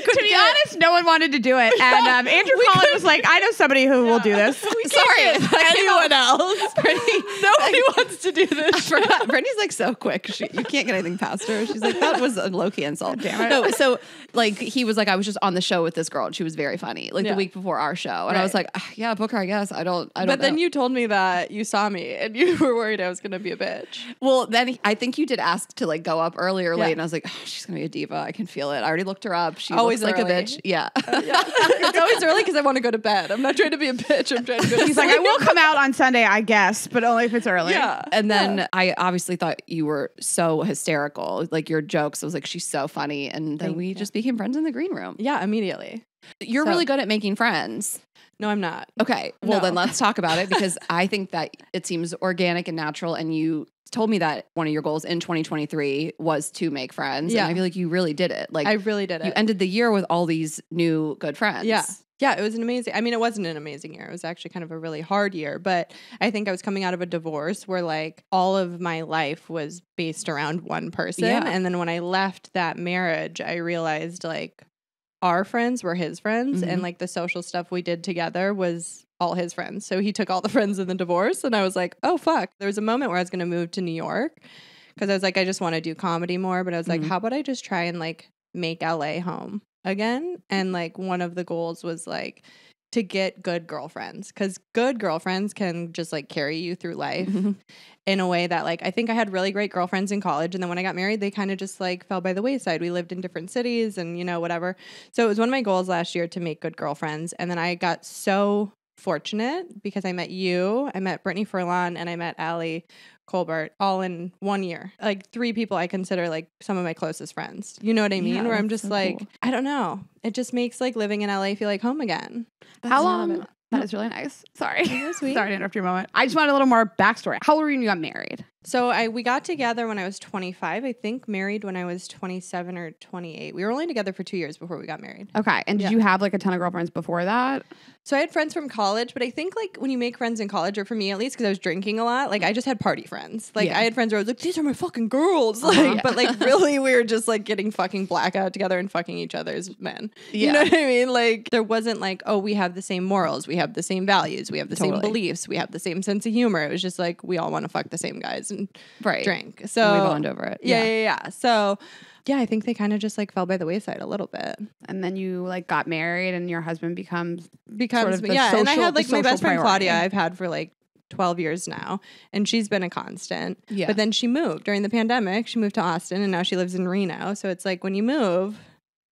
B: To be honest, no one wanted to do it. And Andrew Collin was like, I know somebody who will do this.
A: Sorry.
C: Anyone else? Nobody wants to do this.
A: Brittany's like so quick. You can't get anything past her. She's like, that was a low-key insult. Damn it. No, so like he was like, I was just on the show with this girl and she was very funny. Like the week before our show. And I was like, yeah, book her, I guess. I don't
C: But
A: know.
C: then you told me that you saw me and you were worried I was going to be a bitch.
A: Well, then I think you did ask to like go up early or late. And I was like, oh, she's going to be a diva. I can feel it. I already looked her up. She
C: Always
A: looks like
C: early.
A: a bitch. Yeah.
C: It's always early because I want to go to bed. I'm not trying to be a bitch. I'm trying to go to
B: He's like, I will come out on Sunday, I guess, but only if it's early.
C: Yeah.
A: And then I obviously thought you were so hysterical. Like your jokes, I was like, she's so funny. And then we just became friends in the green room.
C: Yeah, immediately.
A: You're really good at making friends.
C: No, I'm not.
A: Okay. Well,
C: No.
A: then let's talk about it because I think that it seems organic and natural. And you told me that one of your goals in 2023 was to make friends.
C: Yeah.
A: And I feel like you really did it. Like
C: I really did it.
A: you ended the year with all these new good friends.
C: Yeah. Yeah, it was an amazing. I mean, it wasn't an amazing year. It was actually kind of a really hard year, but I think I was coming out of a divorce where like all of my life was based around one person.
A: Yeah.
C: And then when I left that marriage, I realized like our friends were his friends and like the social stuff we did together was all his friends. So he took all the friends in the divorce and I was like, oh, fuck. There was a moment where I was going to move to New York because I was like, I just want to do comedy more. But I was like, how about I just try and like make LA home again? And like one of the goals was like to get good girlfriends because good girlfriends can just like carry you through life in a way that like I think I had really great girlfriends in college and then when I got married they kind of just like fell by the wayside. We lived in different cities and you know whatever. So it was one of my goals last year to make good girlfriends and then I got so fortunate because I met you, I met Brittany Furlan and I met Allie Colbert all in 1 year. Like 3 people I consider like some of my closest friends. You know what I mean?
A: Yeah,
C: Where I'm
A: that's
C: just
A: so
C: like,
A: cool.
C: I don't know. It just makes like living in LA feel like home again.
B: How long? That is really nice. Sorry.
C: sweet.
B: Sorry to interrupt your moment. I just wanted a little more backstory. How old were you when you got married?
C: So we got together when I was 25, I think, married when I was 27 or 28. We were only together for 2 years before we got married.
B: Okay. And did you have like a ton of girlfriends before that?
C: So I had friends from college, but I think like when you make friends in college, or for me at least, because I was drinking a lot, like I just had party friends. Like I had friends where I was like, these are my fucking girls. Like, but like really we were just like getting fucking blackout together and fucking each other's men. You know what I mean? Like there wasn't like, oh, we have the same morals. We have the same values. We have the same beliefs. We have the same sense of humor. It was just like, we all want to fuck the same guys and drink. So
A: And we bond over it.
C: Yeah. So yeah, I think they kind of just like fell by the wayside a little bit.
B: And then you like got married and your husband becomes sort of the
C: and I
B: social-
C: had like
B: the
C: my
B: social
C: best friend
B: priority.
C: Claudia I've had for like 12 years now and she's been a constant.
A: Yeah.
C: But then she moved during the pandemic. She moved to Austin and now she lives in Reno. So it's like when you move,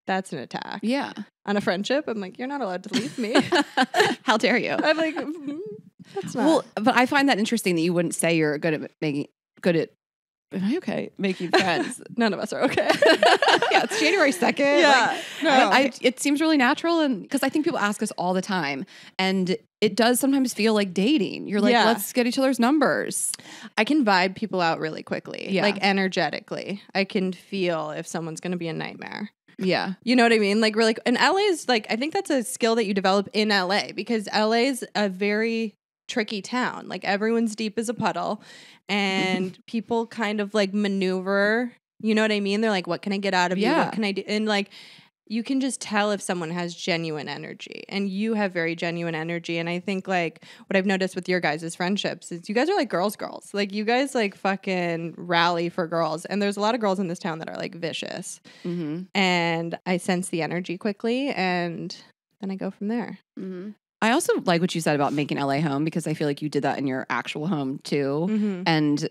C: that's an attack.
A: Yeah.
C: On a friendship, I'm like, you're not allowed to leave me.
A: How dare you?
C: I'm like, that's not.
A: Well, but I find that interesting that you wouldn't say you're good at am I okay making friends?
C: None of us are okay.
A: Yeah, it's January 2nd.
C: Yeah.
A: Like, it seems really natural. And because I think people ask us all the time and it does sometimes feel like dating. You're like, let's get each other's numbers.
C: I can vibe people out really quickly,
A: Yeah.
C: like energetically. I can feel if someone's going to be a nightmare.
A: Yeah.
C: You know what I mean? Like really, and LA is like, I think that's a skill that you develop in LA because LA is a very tricky town. Like everyone's deep as a puddle and people kind of like maneuver, you know what I mean? They're like, what can I get out of you? What can I do? And like, you can just tell if someone has genuine energy and you have very genuine energy. And I think like what I've noticed with your guys' friendships is you guys are like girls. Like you guys like fucking rally for girls. And there's a lot of girls in this town that are like vicious. And I sense the energy quickly and then I go from there.
A: I also like what you said about making LA home because I feel like you did that in your actual home too.
C: Mm-hmm.
A: And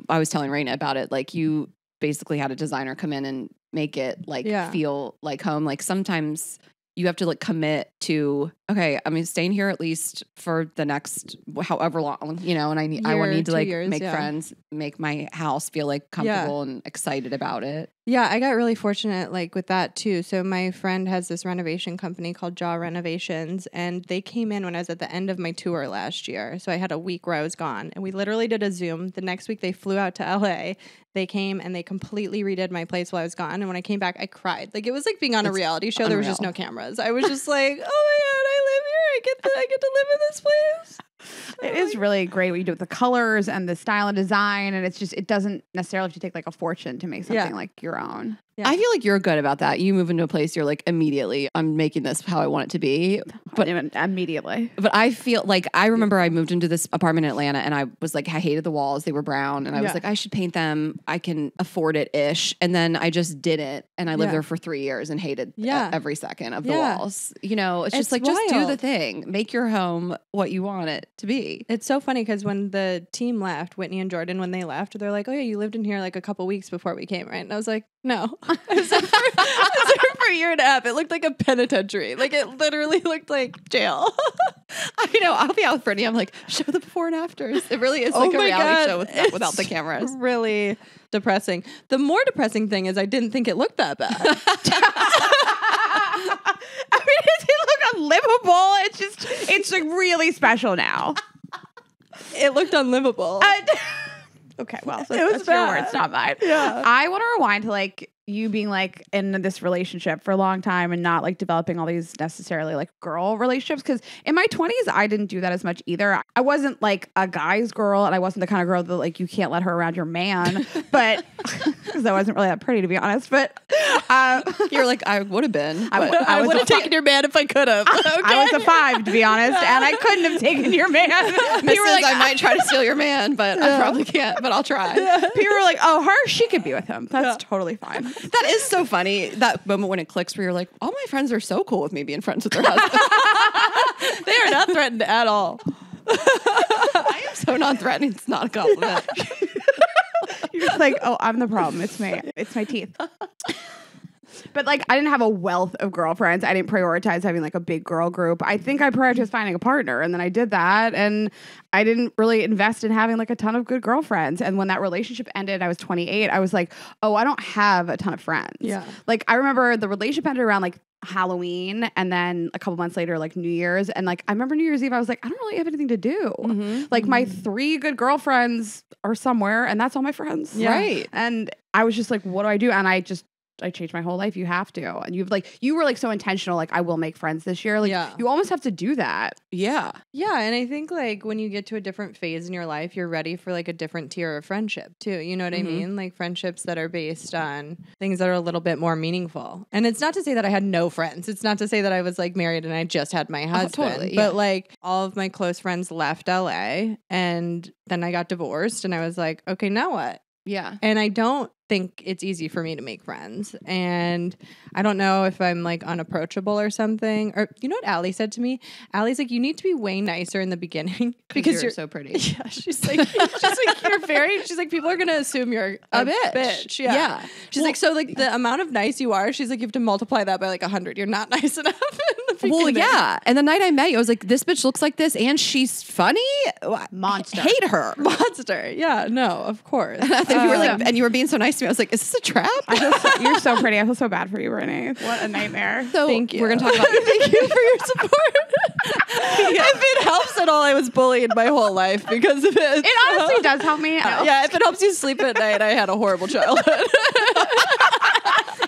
A: I was telling Rayna about it. Like you basically had a designer come in and make it like feel like home. Like sometimes you have to like commit to, okay, I'm staying here at least for the next however long, you know, and I need to like make friends, make my house feel like comfortable and excited about it.
C: Yeah, I got really fortunate like with that too. So my friend has this renovation company called Jaw Renovations, and they came in when I was at the end of my tour last year. So I had a week where I was gone, and we literally did a Zoom. The next week they flew out to LA. They came and they completely redid my place while I was gone. And when I came back, I cried. Like it was like being on a reality show. There was just no cameras. I was just like, oh my God, I live here. I get to live in this place.
B: It is really great what you do with the colors and the style and design. And it's just, it doesn't necessarily have to take like a fortune to make something like your own.
A: Yeah. I feel like you're good about that. You move into a place, you're like, immediately, I'm making this how I want it to be. But
B: immediately.
A: But I feel like, I remember I moved into this apartment in Atlanta and I was like, I hated the walls. They were brown. And I was like, I should paint them. I can afford it-ish. And then I just didn't. And I lived there for 3 years and hated every second of the walls. You know, it's just like,
C: wild.
A: Just do the thing. Make your home what you want it to be.
C: It's so funny because when the team left, Whitney and Jordan, when they left, they're like, oh yeah, you lived in here like a couple weeks before we came, right? And I was like, no. I was there for a year and a half. It looked like a penitentiary. Like it literally looked like jail.
A: I know. I'll be out with Brittany. I'm like, show the before and afters. It really is like a reality show without the cameras.
C: Really depressing. The more depressing thing is I didn't think it looked that bad.
B: I mean, it didn't look unlivable. It's like really special now.
C: It looked unlivable.
B: Okay, well, so that's your words, not mine.
C: Yeah.
B: I want to rewind to like you being like in this relationship for a long time and not like developing all these necessarily like girl relationships. Because in my 20s, I didn't do that as much either. I wasn't like a guy's girl, and I wasn't the kind of girl that like you can't let her around your man. But because I wasn't really that pretty, to be honest. But
A: you're like, I would have been.
C: I would have taken your man if I could have. Okay.
B: I was a 5, to be honest, and I couldn't have taken your man.
A: People were like, I might try to steal your man, but I probably can't. But I'll try.
B: People were like, oh, she could be with him. That's totally fine.
A: That is so funny. That moment when it clicks where you're like, all my friends are so cool with me being friends with their husbands.
C: They are not threatened at all.
A: I am so not threatening. It's not a compliment.
B: You're just like, oh, I'm the problem. It's me. It's my teeth. But like, I didn't have a wealth of girlfriends. I didn't prioritize having like a big girl group. I think I prioritized finding a partner, and then I did that, and I didn't really invest in having like a ton of good girlfriends. And when that relationship ended, I was 28. I was like, oh, I don't have a ton of friends.
C: Yeah.
B: Like I remember the relationship ended around like Halloween, and then a couple months later, like New Year's. And like, I remember New Year's Eve, I was like, I don't really have anything to do. Like my 3 good girlfriends are somewhere, and that's all my friends.
A: Yeah. Right.
B: And I was just like, what do I do? And I changed my whole life. You have to. And you were like so intentional, like I will make friends this year. Like you almost have to do that.
A: Yeah.
C: Yeah. And I think like when you get to a different phase in your life, you're ready for like a different tier of friendship too. You know what I mean? Like friendships that are based on things that are a little bit more meaningful. And it's not to say that I had no friends. It's not to say that I was like married and I just had my husband.
A: Totally,
C: but like all of my close friends left LA, and then I got divorced, and I was like, okay, now what?
A: Yeah.
C: And I don't think it's easy for me to make friends. And I don't know if I'm like unapproachable or something. Or you know what Allie said to me? Allie's like, you need to be way nicer in the beginning because you're
A: so pretty.
C: Yeah. She's like she's like, people are gonna assume you're a bitch. Yeah. She's like, so like the amount of nice you are, she's like, you have to multiply that by like 100. You're not nice enough in the beginning.
A: Well, yeah. And the night I met you, I was like, this bitch looks like this and she's funny.
B: Monster.
A: I hate her.
C: Monster. Yeah, no, of course.
A: And I think you were like, and you were being so nice to me. I was like, is this a trap?
B: You're so pretty. I feel so bad for you, Brittany. What a nightmare.
A: So
C: thank you.
A: We're going to talk about
C: thank you for your support. If it helps at all, I was bullied my whole life because of it.
B: It honestly does help me.
C: Yeah, if it helps you sleep at night, I had a horrible childhood.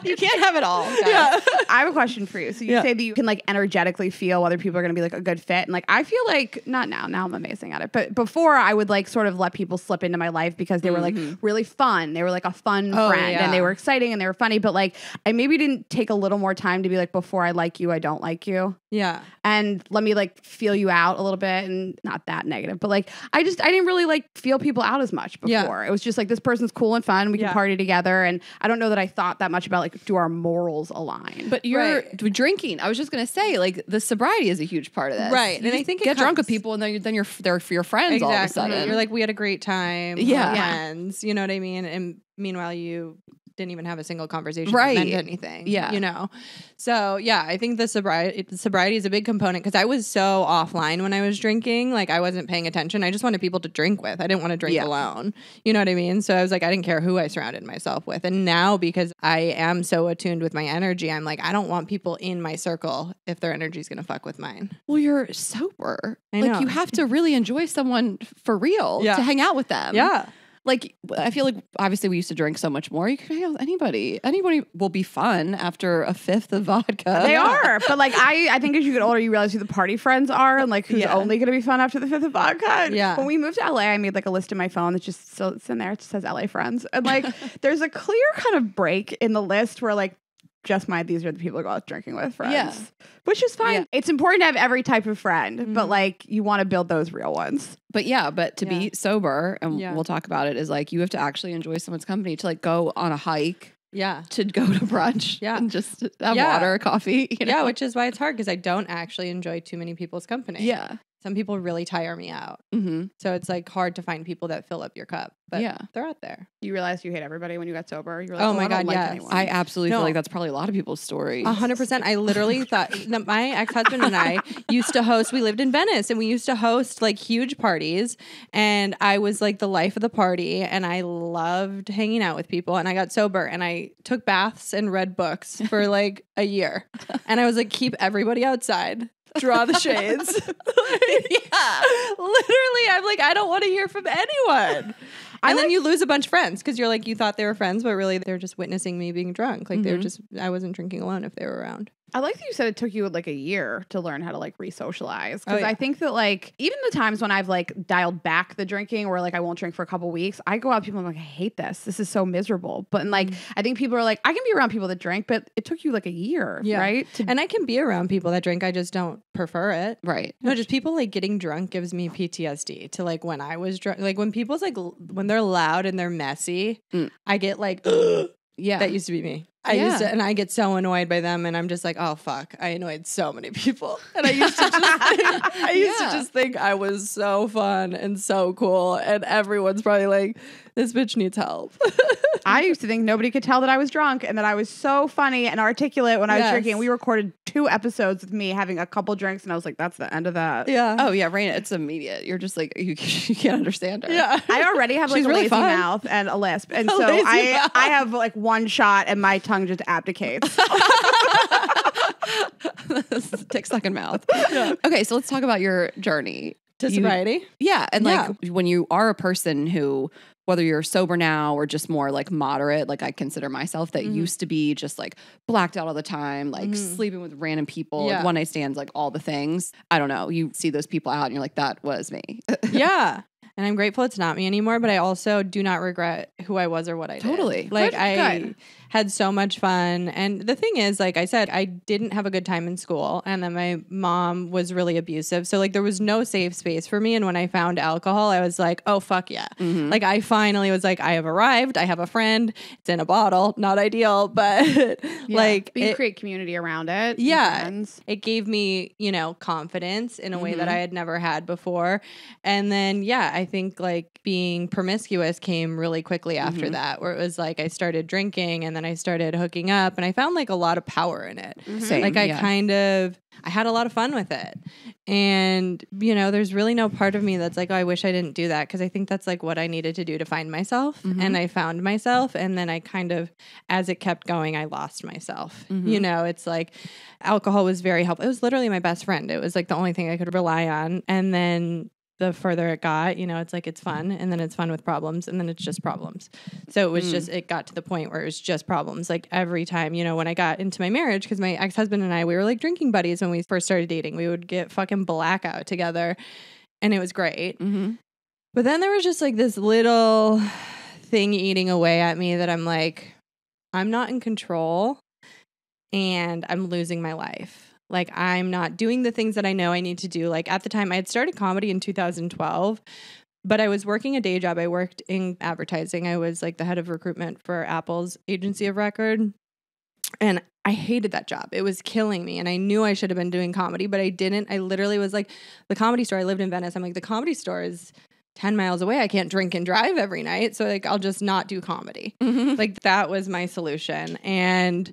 A: You can't have it all. Guys.
B: Yeah. I have a question for you. So you say that you can like energetically feel whether people are going to be like a good fit. And like, I feel like not now. Now I'm amazing at it. But before I would like sort of let people slip into my life because they were like really fun. They were like a fun friend and they were exciting and they were funny. But like, I maybe didn't take a little more time to be like, before I like you, I don't like you.
C: Yeah.
B: and let me like feel you out a little bit, and not that negative, but like I didn't really like feel people out as much before.
C: Yeah.
B: It was just like, this person's cool and fun. We can
C: Yeah.
B: party together. And I don't know that I thought that much about like, do our morals align?
A: But you're
C: Right.
A: drinking. I was just gonna say, like, the sobriety is a huge part of this.
C: Right.
A: You
C: And I
A: just
C: think it
A: get drunk with
C: comes-
A: people, and then you're there for your friends all of a sudden.
C: You're like, we had a great time.
A: Yeah.
C: We're friends. You know what I mean? And meanwhile, you didn't even have a single conversation
A: Right.
C: that meant anything.
A: Yeah.
C: You know? So yeah, I think the sobriety is a big component, because I was so offline when I was drinking. Like, I wasn't paying attention. I just wanted people to drink with. I didn't want to drink
A: Yeah.
C: alone. You know what I mean? So I was like, I didn't care who I surrounded myself with. And now, because I am so attuned with my energy, I'm like, I don't want people in my circle if their energy is going to fuck with mine.
A: well, you're sober.
C: I
A: Like,
C: know.
A: you have to really enjoy someone for real
C: Yeah.
A: to hang out with them.
C: Yeah.
A: Like, I feel like obviously we used to drink so much more. You can hang out with anybody. Anybody will be fun after a fifth of vodka.
B: They are, but like I think as you get older, you realize who the party friends are, and like who's
A: Yeah.
B: only going to be fun after the fifth of vodka. And
C: Yeah.
B: When we moved to LA, I made like a list in my phone that just still it's in there. It just says LA friends, and like there's a clear kind of break in the list where like these are the people I go out drinking with, friends.
A: Yeah.
B: Which is fine.
A: Yeah.
B: It's important to have every type of friend, but like you want to build those real ones.
A: But to
C: Yeah.
A: be sober, and
C: Yeah.
A: we'll talk about it, is like you have to actually enjoy someone's company, to like go on a hike,
C: Yeah.
A: to go to brunch,
C: Yeah.
A: and just have
C: Yeah.
A: water, coffee. You know?
C: Yeah, which is why it's hard, because I don't actually enjoy too many people's company.
A: Yeah.
C: Some people really tire me out.
A: Mm-hmm.
C: So it's like hard to find people that fill up your cup. But
A: Yeah.
C: they're out there.
B: You realized you hate everybody when you got sober. You were like,
C: Oh my
B: I don't
C: God,
B: like
C: yes.
B: anyone.
A: I absolutely
C: No.
A: feel like that's probably a lot of people's story.
C: 100%. I literally thought that my ex-husband and I used to host, we lived in Venice, and we used to host like huge parties, and I was like the life of the party, and I loved hanging out with people, and I got sober, and I took baths and read books for like a year. And I was like, keep everybody outside. Draw the shades. Yeah. Literally, I'm like, I don't want to hear from anyone. And then you lose a bunch of friends, because you're like, you thought they were friends, but really they're just witnessing me being drunk. Like I wasn't drinking alone if they were around.
B: I like that you said it took you like a year to learn how to like re-socialize. Because
C: Oh, yeah.
B: I think that like even the times when I've like dialed back the drinking, where like I won't drink for a couple weeks, I go out with people and I'm like, I hate this. This is so miserable. But like I think people are like, I can be around people that drink, but it took you like a year, right?
C: And I can be around people that drink. I just don't prefer it.
A: Right.
C: No, just people like getting drunk gives me PTSD to like when I was drunk. Like when people's like, when they're loud and they're messy, I get like,
A: Yeah.
C: that used to be me. I used to, and I get so annoyed by them, and I'm just like, oh fuck, I annoyed so many people, and I used to just think I was so fun and so cool, and everyone's probably like, this bitch needs help.
B: I used to think nobody could tell that I was drunk and that I was so funny and articulate when I was
C: Yes.
B: drinking. We recorded 2 episodes with me having a couple drinks, and I was like, that's the end of that.
C: Yeah.
A: Oh yeah, Rayna, it's immediate. You're just like you can't understand her.
C: Yeah.
B: I already have like
A: She's
B: a
A: really
B: lazy
A: fun.
B: mouth and a lisp. And
C: A
B: so
C: lazy
B: I
C: mouth.
B: have like one shot and my tongue just abdicates.
A: Tick stuck in mouth. Okay, so let's talk about your journey
C: To
A: You-
C: sobriety.
A: Yeah, and like when you are a person who, whether you're sober now or just more like moderate, like I consider myself, that used to be just like blacked out all the time, like sleeping with random people, like
C: Yeah.
A: one night stands, like all the things. I don't know. You see those people out and you're like, that was me.
C: Yeah. And I'm grateful it's not me anymore, but I also do not regret who I was or what I did.
A: Totally.
C: Like
B: Good,
C: I
B: good.
C: had so much fun. And the thing is, like I said, I didn't have a good time in school, and then my mom was really abusive. So like there was no safe space for me. And when I found alcohol, I was like, oh fuck yeah. Like I finally was like, I have arrived. I have a friend. It's in a bottle. Not ideal, but like
B: But you
C: it-
B: create community around it.
C: Yeah.
B: friends.
C: it gave me, confidence in a way that I had never had before. And then, I think like being promiscuous came really quickly after that, where it was like I started drinking and then I started hooking up, and I found like a lot of power in it.
A: Same,
C: Like I had a lot of fun with it. And, there's really no part of me that's like, oh, I wish I didn't do that. Cause I think that's like what I needed to do to find myself. And I found myself. And then I kind of, as it kept going, I lost myself. It's like alcohol was very helpful. It was literally my best friend. It was like the only thing I could rely on. And then the further it got, it's like it's fun, and then it's fun with problems, and then it's just problems. So it was just, it got to the point where it was just problems. Like every time, when I got into my marriage, because my ex-husband and I, we were like drinking buddies when we first started dating. We would get fucking blackout together, and it was great. But then there was just like this little thing eating away at me that I'm like, I'm not in control, and I'm losing my life. Like, I'm not doing the things that I know I need to do. Like, at the time, I had started comedy in 2012, but I was working a day job. I worked in advertising. I was like the head of recruitment for Apple's agency of record. And I hated that job. It was killing me. And I knew I should have been doing comedy, but I didn't. I literally was like, the Comedy Store, I lived in Venice. I'm like, the Comedy Store is 10 miles away. I can't drink and drive every night. So like, I'll just not do comedy. Like, that was my solution. And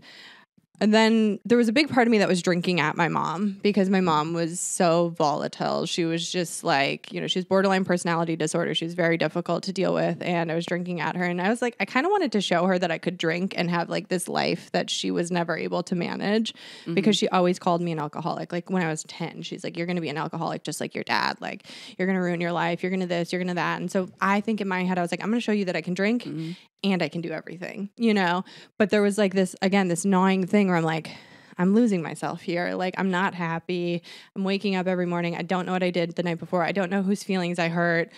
C: then there was a big part of me that was drinking at my mom because my mom was so volatile. She was just like, you know, she has borderline personality disorder. She was very difficult to deal with. And I was drinking at her. And I was like, I kind of wanted to show her that I could drink and have like this life that she was never able to manage because she always called me an alcoholic. Like when I was 10, she's like, you're going to be an alcoholic just like your dad. Like, you're going to ruin your life. You're going to this, you're going to that. And so I think in my head, I was like, I'm going to show you that I can drink and I can do everything, you know? But there was like this, again, this gnawing thing where I'm like, I'm losing myself here. Like, I'm not happy. I'm waking up every morning. I don't know what I did the night before. I don't know whose feelings I hurt.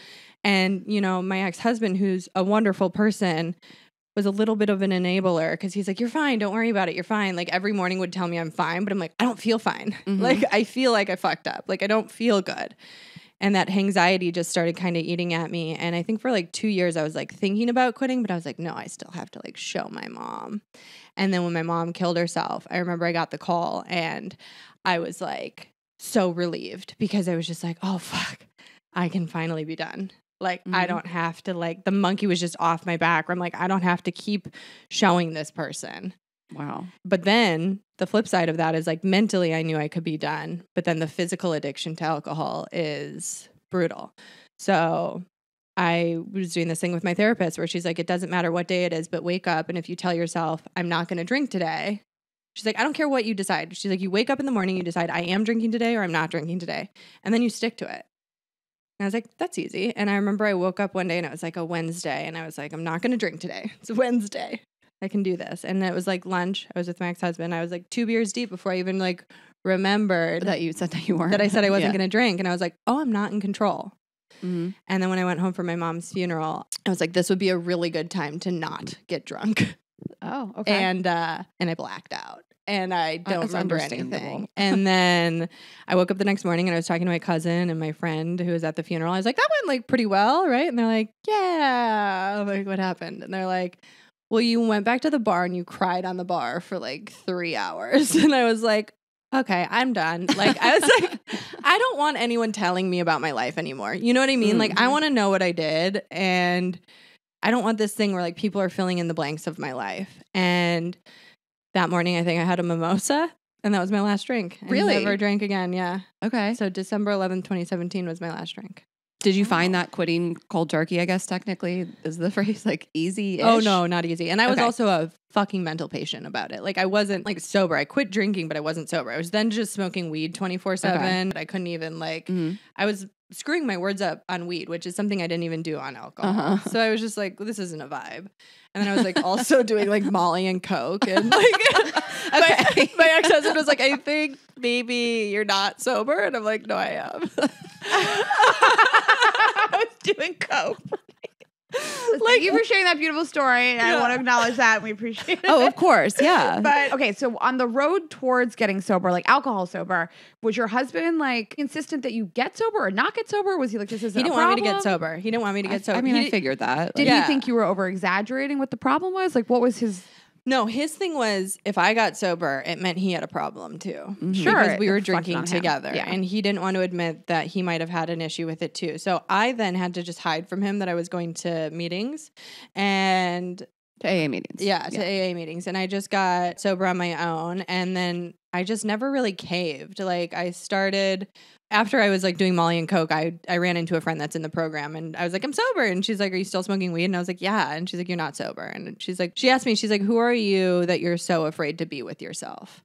C: And, you know, my ex-husband, who's a wonderful person, was a little bit of an enabler because he's like, you're fine. Don't worry about it. You're fine. Like, every morning would tell me I'm fine. But I'm like, I don't feel fine. Like, I feel like I fucked up. Like, I don't feel good. And that anxiety just started kind of eating at me. And I think for like 2 years, I was like thinking about quitting, but I was like, no, I still have to like show my mom. And then when my mom killed herself, I remember I got the call and I was like so relieved because I was just like, oh, fuck, I can finally be done. Like, I don't have to, like, the monkey was just off my back where I'm like, I don't have to keep showing this person.
A: Wow.
C: But then the flip side of that is like mentally I knew I could be done. But then the physical addiction to alcohol is brutal. So I was doing this thing with my therapist where she's like, it doesn't matter what day it is, but wake up. And if you tell yourself, I'm not going to drink today, she's like, I don't care what you decide. She's like, you wake up in the morning, you decide I am drinking today or I'm not drinking today. And then you stick to it. And I was like, that's easy. And I remember I woke up one day and it was like a Wednesday. And I was like, I'm not going to drink today. It's Wednesday. I can do this. And it was like lunch. I was with my ex-husband. I was like 2 beers deep before I even like remembered
A: That you said that you weren't.
C: that I said I wasn't going to drink. And I was like, oh, I'm not in control. And then when I went home for my mom's funeral, I was like, this would be a really good time to not get drunk.
B: Oh, okay.
C: And I blacked out. And I don't
A: That's
C: remember
A: understandable.
C: anything. And then I woke up the next morning and I was talking to my cousin and my friend who was at the funeral. I was like, that went like pretty well, right? And they're like, yeah. I'm like, what happened? And they're like, well, you went back to the bar and you cried on the bar for like 3 hours. And I was like, okay, I'm done. Like, I was like, I don't want anyone telling me about my life anymore. You know what I mean? Like, I want to know what I did. And I don't want this thing where like people are filling in the blanks of my life. And that morning, I think I had a mimosa and that was my last drink. I
A: Really?
C: never drank again. Yeah.
A: Okay.
C: So December 11th, 2017 was my last drink.
A: Did you find that quitting cold turkey, I guess, technically is the phrase, like easy-ish?
C: Oh, no, not easy. And I was
A: Okay.
C: also a fucking mental patient about it. Like, I wasn't like sober. I quit drinking, but I wasn't sober. I was then just smoking weed 24/7. But I couldn't even like, I was screwing my words up on weed, which is something I didn't even do on alcohol. So I was just like, this isn't a vibe. And then I was like also doing like Molly and Coke. And like, my ex-husband was like, I think maybe you're not sober. And I'm like, no, I am.
B: I was doing coke. Thank you for sharing that beautiful story. And I want to acknowledge that. And we appreciate it.
A: Oh, of course. Yeah.
B: But okay, so on the road towards getting sober, like alcohol sober, was your husband like insistent that you get sober or not get sober? Was he like, this isn't
C: He didn't want me to get sober. He didn't want me to get sober.
A: I mean, I
C: He-
A: figured that.
B: Did
C: Yeah.
B: he think you were over exaggerating what the problem was? Like, what was his?
C: No, his thing was if I got sober, it meant he had a problem too.
B: Sure,
C: Because we
B: it
C: were
B: reflected
C: drinking
B: on him.
C: together.
B: Yeah.
C: And he didn't want to admit that he might have had an issue with it too. So I then had to just hide from him that I was going to meetings and
A: To AA meetings.
C: to AA meetings. And I just got sober on my own. And then I just never really caved. Like I started after I was like doing Molly and Coke, I ran into a friend that's in the program and I was like, I'm sober. And she's like, are you still smoking weed? And I was like, yeah. And she's like, you're not sober. And she's like, she asked me, she's like, who are you that you're so afraid to be with yourself?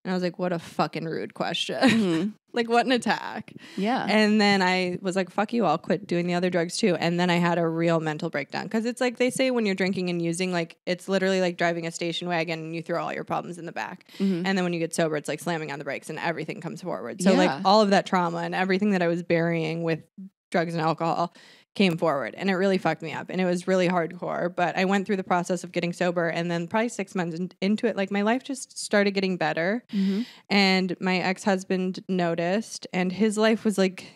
C: And I was like, what a fucking rude question. Like, what an attack.
A: Yeah.
C: And then I was like, fuck you, I'll quit doing the other drugs too. And then I had a real mental breakdown. Because it's like they say when you're drinking and using, like, it's literally like driving a station wagon and you throw all your problems in the back. And then when you get sober, it's like slamming on the brakes and everything comes forward. So,
A: Yeah.
C: like, all of that trauma and everything that I was burying with drugs and alcohol came forward, and it really fucked me up, and it was really hardcore. But I went through the process of getting sober, and then probably 6 months into it, like my life just started getting better. And my ex-husband noticed, and his life was like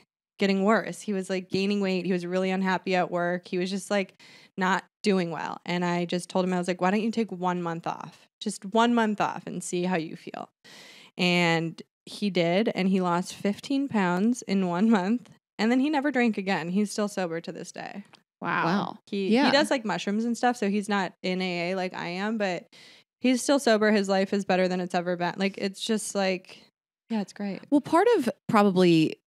C: getting worse. He was like gaining weight. He was really unhappy at work. He was just like not doing well. And I just told him, I was like, why don't you take 1 month off? Just 1 month off and see how you feel. And he did, and he lost 15 pounds in 1 month. And then he never drank again. He's still sober to this day.
A: Wow.
C: He does like mushrooms and stuff, so he's not in AA like I am, but he's still sober. His life is better than it's ever been. Like, it's just like, yeah, it's great.
A: Well, part of probably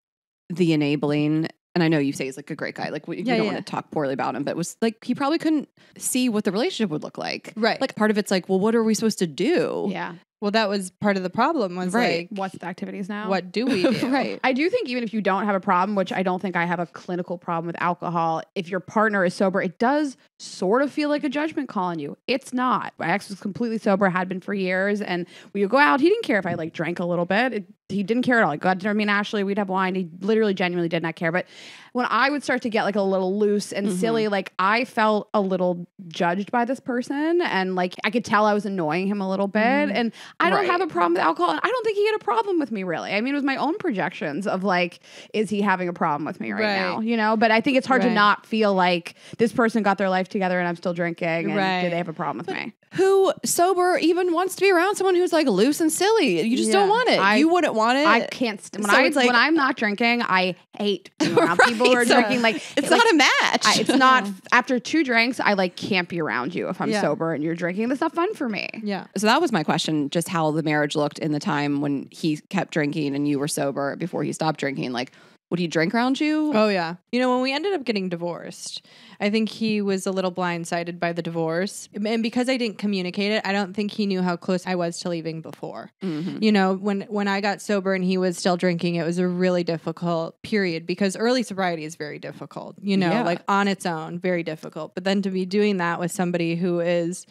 A: the enabling, and I know you say he's like a great guy, like we don't want to talk poorly about him, but it was like he probably couldn't see what the relationship would look like.
C: Right.
A: Like part of it's like, well, what are we supposed to do?
B: Yeah.
C: Well, that was part of the problem was like,
B: What's the activities now?
C: what do we do?
A: Right.
B: I do think even if you don't have a problem, which I don't think I have a clinical problem with alcohol, if your partner is sober, it does sort of feel like a judgment call on you. It's not. My ex was completely sober, had been for years, and we would go out. He didn't care if I like drank a little bit. He didn't care at all. Like, go out to dinner, me and Ashley, we'd have wine. He literally genuinely did not care. But when I would start to get like a little loose and silly, like I felt a little judged by this person, and like I could tell I was annoying him a little bit. And I don't have a problem with alcohol, and I don't think he had a problem with me really. I mean, it was my own projections of like, is he having a problem with me right now? You know, but I think it's hard to not feel like this person got their life together and I'm still drinking, and do they have a problem with me?
A: Who sober even wants to be around someone who's like loose and silly? You just don't want it. You wouldn't want it.
B: I can't. When I'm not drinking, I hate being around people who are drinking. Like
A: it's not a match.
B: It's not. After 2 drinks, I like can't be around you if I'm sober and you're drinking. That's not fun for me.
C: Yeah.
A: So that was my question: just how the marriage looked in the time when he kept drinking and you were sober before he stopped drinking. Like, would he drink around you?
C: Oh, yeah. You know, when we ended up getting divorced, I think he was a little blindsided by the divorce. And because I didn't communicate it, I don't think he knew how close I was to leaving before. You know, when I got sober and he was still drinking, it was a really difficult period because early sobriety is very difficult, you know, like on its own, very difficult. But then to be doing that with somebody who is...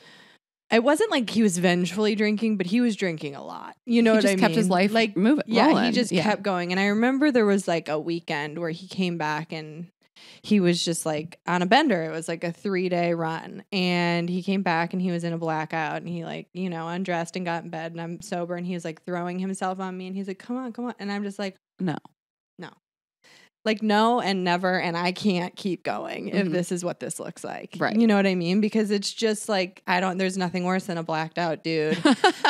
C: It wasn't like he was vengefully drinking, but he was drinking a lot. You know what I mean?
A: He just kept his life like moving.
C: Yeah,
A: rolling.
C: he just kept going. And I remember there was like a weekend where he came back and he was just like on a bender. It was like a 3-day run. And he came back and he was in a blackout and he like, you know, undressed and got in bed and I'm sober and he was like throwing himself on me and he's like, come on, come on. And I'm just like,
A: no.
C: Like, no and never, and I can't keep going if this is what this looks like.
A: Right.
C: You know what I mean? Because it's just like, there's nothing worse than a blacked out dude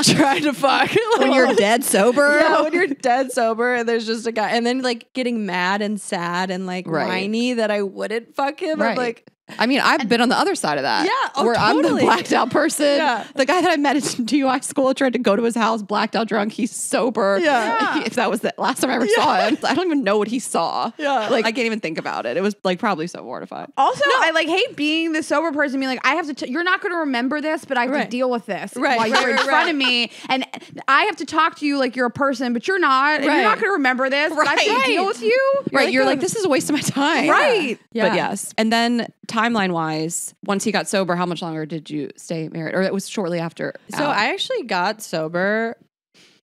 C: trying to fuck.
A: When you're dead sober?
C: Yeah, when you're dead sober and there's just a guy. And then like getting mad and sad and like whiny that I wouldn't fuck him. I'm like...
A: I mean, I've been on the other side of that.
C: Yeah,
A: where
C: totally.
A: I'm the blacked out person. The guy that I met at DUI school tried to go to his house, blacked out drunk. He's sober. If that was the last time I ever saw him, I don't even know what he saw. Like I can't even think about it. It was like probably so mortifying.
B: Also, I like hate being the sober person, being like, I have to. You're not going to remember this, but I have to deal with this while you're in front of me, and I have to talk to you like you're a person, but you're not. And you're not going to remember this. But I have to deal with you.
A: You're like, this is a waste of my time.
B: Right.
A: But yes, and then timeline wise, once he got sober, how much longer did you stay married? Or it was shortly after?
C: So I actually got sober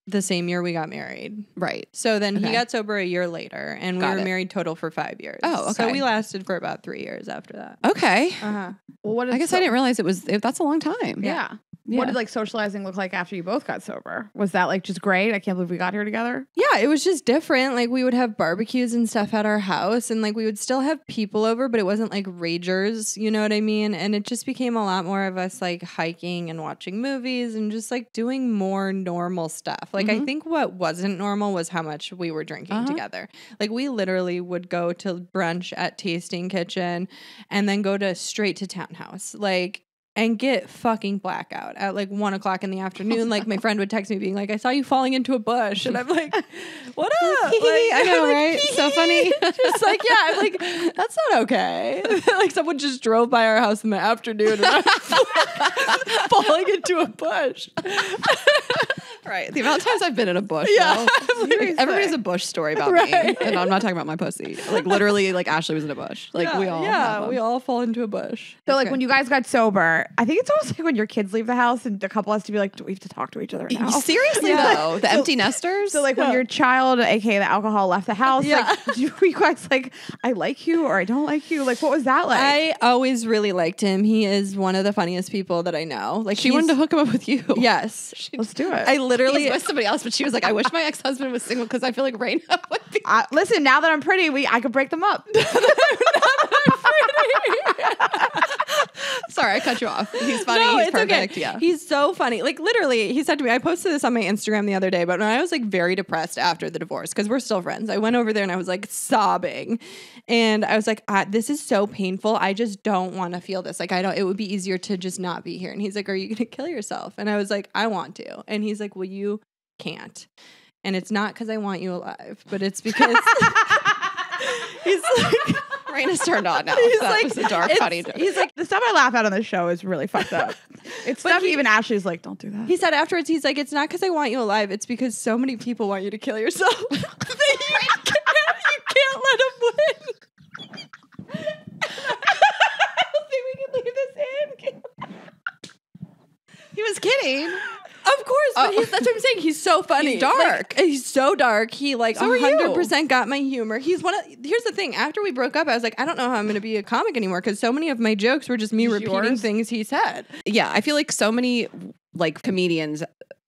C: the same year we got married.
A: Right.
C: So then he got sober a year later and we were married total for 5 years.
A: Oh, okay.
C: So we lasted for about 3 years after that.
A: Okay.
B: Well, what
A: I guess I didn't realize that's a long time.
B: Yeah. What did like socializing look like after you both got sober? Was that like just great? I can't believe we got here together.
C: Yeah, it was just different. Like we would have barbecues and stuff at our house and like we would still have people over, but it wasn't like ragers, you know what I mean? And it just became a lot more of us like hiking and watching movies and just like doing more normal stuff. Like I think what wasn't normal was how much we were drinking together. Like we literally would go to brunch at Tasting Kitchen and then go straight to Townhouse. Like and get fucking blackout at like 1 o'clock in the afternoon. Like my friend would text me being like, I saw you falling into a bush. And I'm like, what up? Like,
A: I know, right? So funny.
C: Just like, yeah, I'm like, that's not okay. Like someone just drove by our house in the afternoon and I was falling into a bush.
A: Right. The amount of times I've been in a bush.
B: Yeah.
A: Though,
B: Seriously.
A: everybody has a bush story about me. And I'm not talking about my pussy. Like literally, like Ashley was in a bush. Like we all have them.
C: we all fall into a bush.
B: So like when you guys got sober, I think it's almost like when your kids leave the house and the couple has to be like, do we have to talk to each other now?
A: Seriously though, the empty nesters.
B: So like when your child, aka the alcohol, left the house, like do you guys like, I like you or I don't like you? Like what was that like?
C: I always really liked him. He is one of the funniest people that I know. Like
A: she wanted to hook him up with you.
C: Yes.
B: Let's do it.
C: I literally
A: He's with somebody else, but she was like, I wish my ex-husband was single because I feel like Rayna would be.
B: Listen, now that I'm pretty, I could break them up.
A: Sorry, I cut you off. He's funny.
C: No,
A: he's
C: it's
A: perfect.
C: okay.
A: Yeah.
C: He's so funny. Like literally, he said to me, I posted this on my Instagram the other day, but when I was like very depressed after the divorce, because we're still friends, I went over there and I was like sobbing. And I was like, this is so painful. I just don't want to feel this. Like it would be easier to just not be here. And he's like, are you going to kill yourself? And I was like, I want to. And he's like, well, you can't. And it's not because I want you alive, but it's because he's like,
A: Rayna's turned on now.
C: He's
A: That
C: like,
A: was a dark, funny joke.
C: he's like,
B: The stuff I laugh at on the show is really fucked up. It's stuff even Ashley's like, don't do that.
C: he said afterwards, he's like, it's not because I want you alive. It's because so many people want you to kill yourself. You can't let him win. I don't think we can leave this in.
A: He was kidding.
C: Of course, but that's what I'm saying. He's so funny.
A: He's dark.
C: Like, he's so dark. He like
A: So are you.
C: 100% got my humor. Here's the thing. After we broke up, I was like, I don't know how I'm going to be a comic anymore because so many of my jokes were just me repeating things he said.
A: Yeah, I feel like so many like comedians,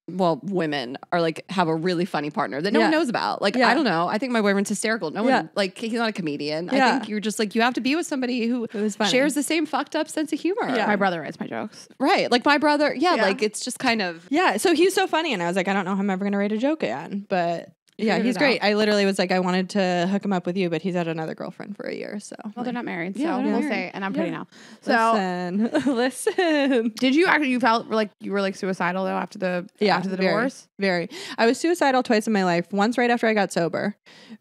A: well, women are like have a really funny partner that no one knows about. Like, I don't know. I think my boyfriend's hysterical. No one, like, he's not a comedian. I think you're just like, you have to be with somebody who shares the same fucked up sense of humor.
B: Yeah. My brother writes my jokes.
A: Right. Like my brother. Yeah. Like it's just kind of.
C: Yeah. So he's so funny. And I was like, I don't know how I'm ever going to write a joke again. But yeah, he's great. I literally was like, I wanted to hook him up with you, but he's had another girlfriend for a year. So
B: Well, they're not married.
A: Yeah,
B: So
A: they're
B: we'll
A: not
B: say, and I'm pretty now. So
C: listen.
B: did you actually, you felt like you were like suicidal though after the divorce?
C: Very. I was suicidal twice in my life. Once right after I got sober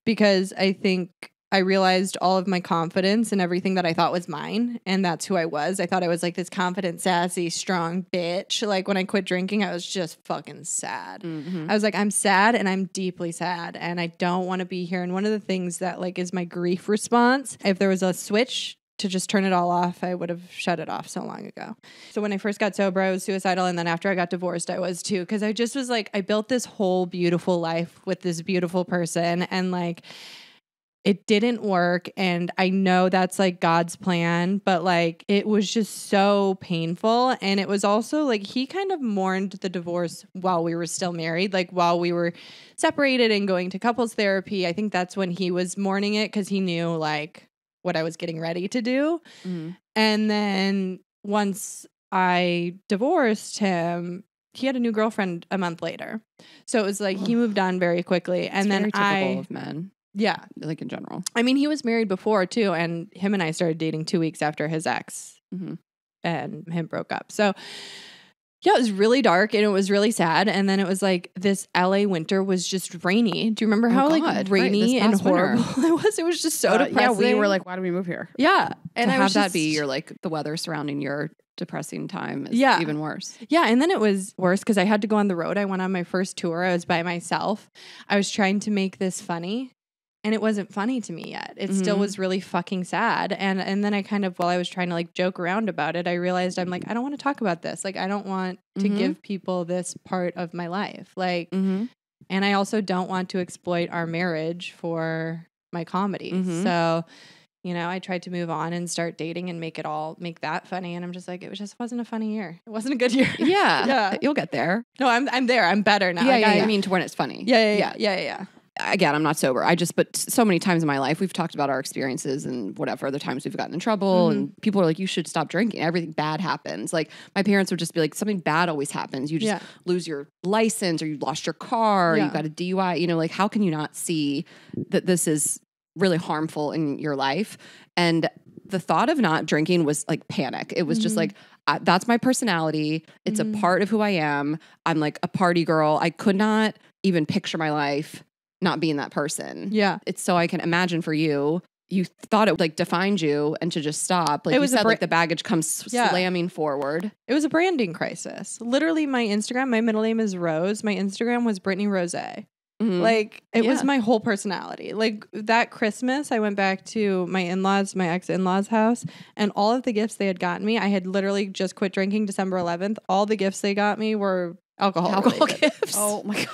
C: because I think I realized all of my confidence and everything that I thought was mine. And that's who I was. I thought I was like this confident, sassy, strong bitch. Like when I quit drinking, I was just fucking sad.
A: Mm-hmm.
C: I was like, I'm sad and I'm deeply sad and I don't want to be here. And one of the things that like is my grief response, if there was a switch to just turn it all off, I would have shut it off so long ago. So when I first got sober, I was suicidal. And then after I got divorced, I was too. Because I just was like, I built this whole beautiful life with this beautiful person. And like, it didn't work. And I know that's like God's plan, but like it was just so painful. And it was also like he kind of mourned the divorce while we were still married, like while we were separated and going to couples therapy. I think that's when he was mourning it because he knew like what I was getting ready to do.
A: Mm-hmm.
C: And then once I divorced him, he had a new girlfriend a month later. So it was like he moved on very quickly. And then
A: very typical of men.
C: Yeah.
A: Like in general.
C: I mean, he was married before too, and him and I started dating 2 weeks after his ex and him broke up. So yeah, it was really dark and it was really sad. And then it was like this LA winter was just rainy. Do you remember how like rainy and horrible it was? It was just so depressing.
B: Yeah, we were like, why did we move here?
C: Yeah. And
A: to
C: I was
A: have that be your like the weather surrounding your depressing time is even worse.
C: Yeah. And then it was worse because I had to go on the road. I went on my first tour. I was by myself. I was trying to make this funny. And it wasn't funny to me yet. It still was really fucking sad. And then I kind of, while I was trying to like joke around about it, I realized I'm like, I don't want to talk about this. Like, I don't want to give people this part of my life. Like, and I also don't want to exploit our marriage for my comedy. So, you know, I tried to move on and start dating and make that funny. And I'm just like, it just wasn't a funny year. It wasn't a good year.
A: Yeah. You'll get there.
C: No, I'm there. I'm better now.
A: Yeah, I mean, to when it's funny.
C: Yeah.
A: Again, I'm not sober. But so many times in my life, we've talked about our experiences and whatever, other times we've gotten in trouble and people are like, you should stop drinking. Everything bad happens. Like my parents would just be like, something bad always happens. You just lose your license or you lost your car or you got a DUI. You know, like how can you not see that this is really harmful in your life? And the thought of not drinking was like panic. It was just like, that's my personality. It's a part of who I am. I'm like a party girl. I could not even picture my life not being that person.
C: Yeah.
A: It's so I can imagine for you you thought it like defined you and to just stop. Like
C: It
A: you
C: was a
A: said, like the baggage comes slamming forward.
C: It was a branding crisis. Literally, my Instagram, my middle name is Rose. My Instagram was Brittany Rose. Like, it was my whole personality. Like, that Christmas, I went back to my ex-in-laws' house, and all of the gifts they had gotten me, I had literally just quit drinking December 11th. All the gifts they got me were alcohol
A: gifts.
B: Oh my God.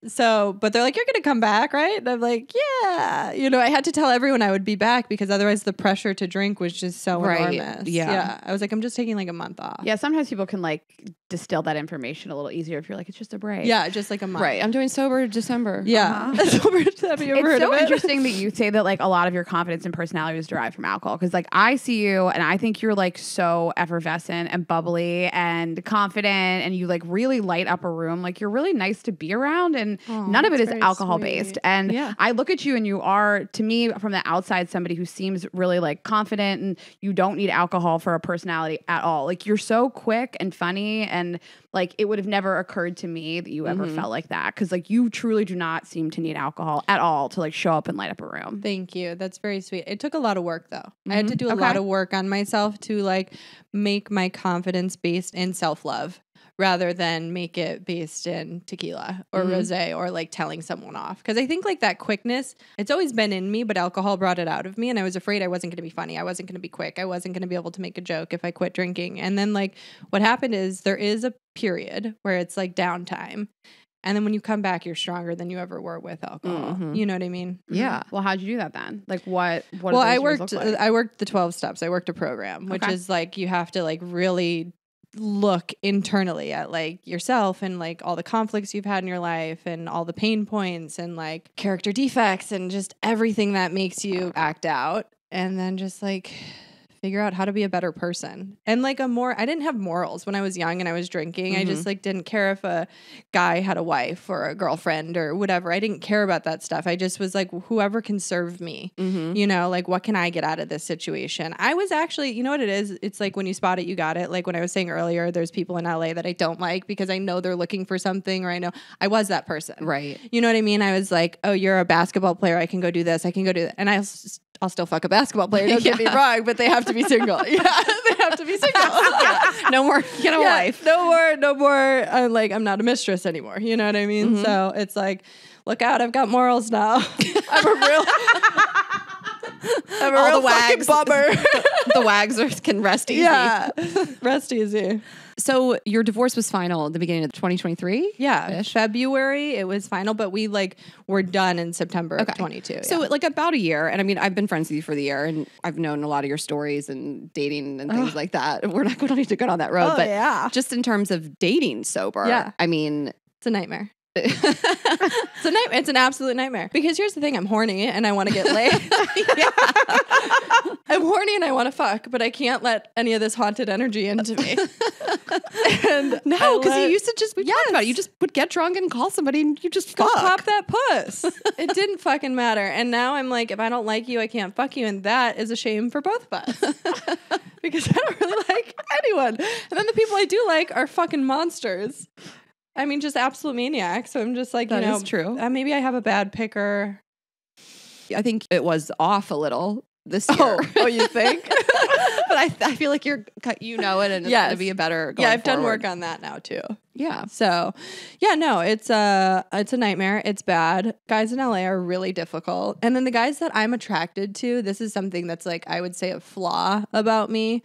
C: So, but they're like, you're going to come back, right? And I'm like, yeah. You know, I had to tell everyone I would be back because otherwise the pressure to drink was just so enormous. Yeah. I was like, I'm just taking like a month off.
B: Yeah, sometimes people can like distill that information a little easier if you're like, it's just a break.
C: Yeah, just like a month.
A: Right. I'm doing sober December.
C: Yeah. Sober December. Have you ever heard
B: It's so
C: of it?
B: interesting that you say that like a lot of your confidence and personality is derived from alcohol. Because like I see you and I think you're like so effervescent and bubbly and confident and you like really light up a room. Like you're really nice to be around and none of it is alcohol based. And I look at you and you are, to me, from the outside, somebody who seems really like confident and you don't need alcohol for a personality at all. Like you're so quick and funny and like it would have never occurred to me that you ever felt like that. Cause like you truly do not seem to need alcohol at all to like show up and light up a room.
C: Thank you. That's very sweet. It took a lot of work though. I had to do a lot of work on myself to like make my confidence based in self-love, rather than make it based in tequila or rosé or like telling someone off. Because I think like that quickness, it's always been in me, but alcohol brought it out of me. And I was afraid I wasn't going to be funny. I wasn't going to be quick. I wasn't going to be able to make a joke if I quit drinking. And then like what happened is there is a period where it's like downtime. And then when you come back, you're stronger than you ever were with alcohol. You know what I mean?
B: Yeah. Well, how'd you do that then? Like what
C: Well, I worked the 12 steps. I worked a program, which is like you have to like really look internally at like yourself and like all the conflicts you've had in your life and all the pain points and like character defects and just everything that makes you act out, and then just like figure out how to be a better person. And like I didn't have morals when I was young and I was drinking. I just like didn't care if a guy had a wife or a girlfriend or whatever. I didn't care about that stuff. I just was like, whoever can serve me, you know, like what can I get out of this situation? I was actually, you know what it is? It's like when you spot it, you got it. Like when I was saying earlier, there's people in LA that I don't like because I know they're looking for something, or I know I was that person. Right. You know what I mean? I was like, oh, you're a basketball player. I can go do this. I can go do that. And I'll still fuck a basketball player. Don't get me wrong, but they have to be single. Yeah, they have to be single.
A: No more, get a wife.
C: No more. I'm not a mistress anymore. You know what I mean? So it's like, look out, I've got morals now. I'm a real
A: All the wags.
C: bummer.
A: The wags can rest easy.
C: Yeah, rest easy.
A: So your divorce was final at the beginning of 2023?
C: Yeah, February it was final, but we were done in September of 22.
A: So like about a year, and I mean I've been friends with you for the year, and I've known a lot of your stories and dating and things like that. We don't need to go down that road, but just in terms of dating sober, I mean
C: it's a nightmare. It's a nightmare. It's an absolute nightmare. Because here's the thing: I'm horny and I want to get laid. I'm horny and I want to fuck, but I can't let any of this haunted energy into me. And
A: no, because you used to just talked about it. You just would get drunk and call somebody and you just fuck.
C: Pop that puss. It didn't fucking matter. And now I'm like, if I don't like you, I can't fuck you, and that is a shame for both of us. Because I don't really like anyone. And then the people I do like are fucking monsters. I mean, just absolute maniacs. So I'm just like,
A: that is true.
C: Maybe I have a bad picker.
A: I think it was off a little this year.
C: Oh, you think?
A: But I feel like you know it, and it's going to be a better going
C: I've done
A: forward.
C: work on that now too.
A: Yeah.
C: So, yeah, no, it's a nightmare. It's bad. Guys in LA are really difficult. And then the guys that I'm attracted to, this is something that's like, I would say a flaw about me.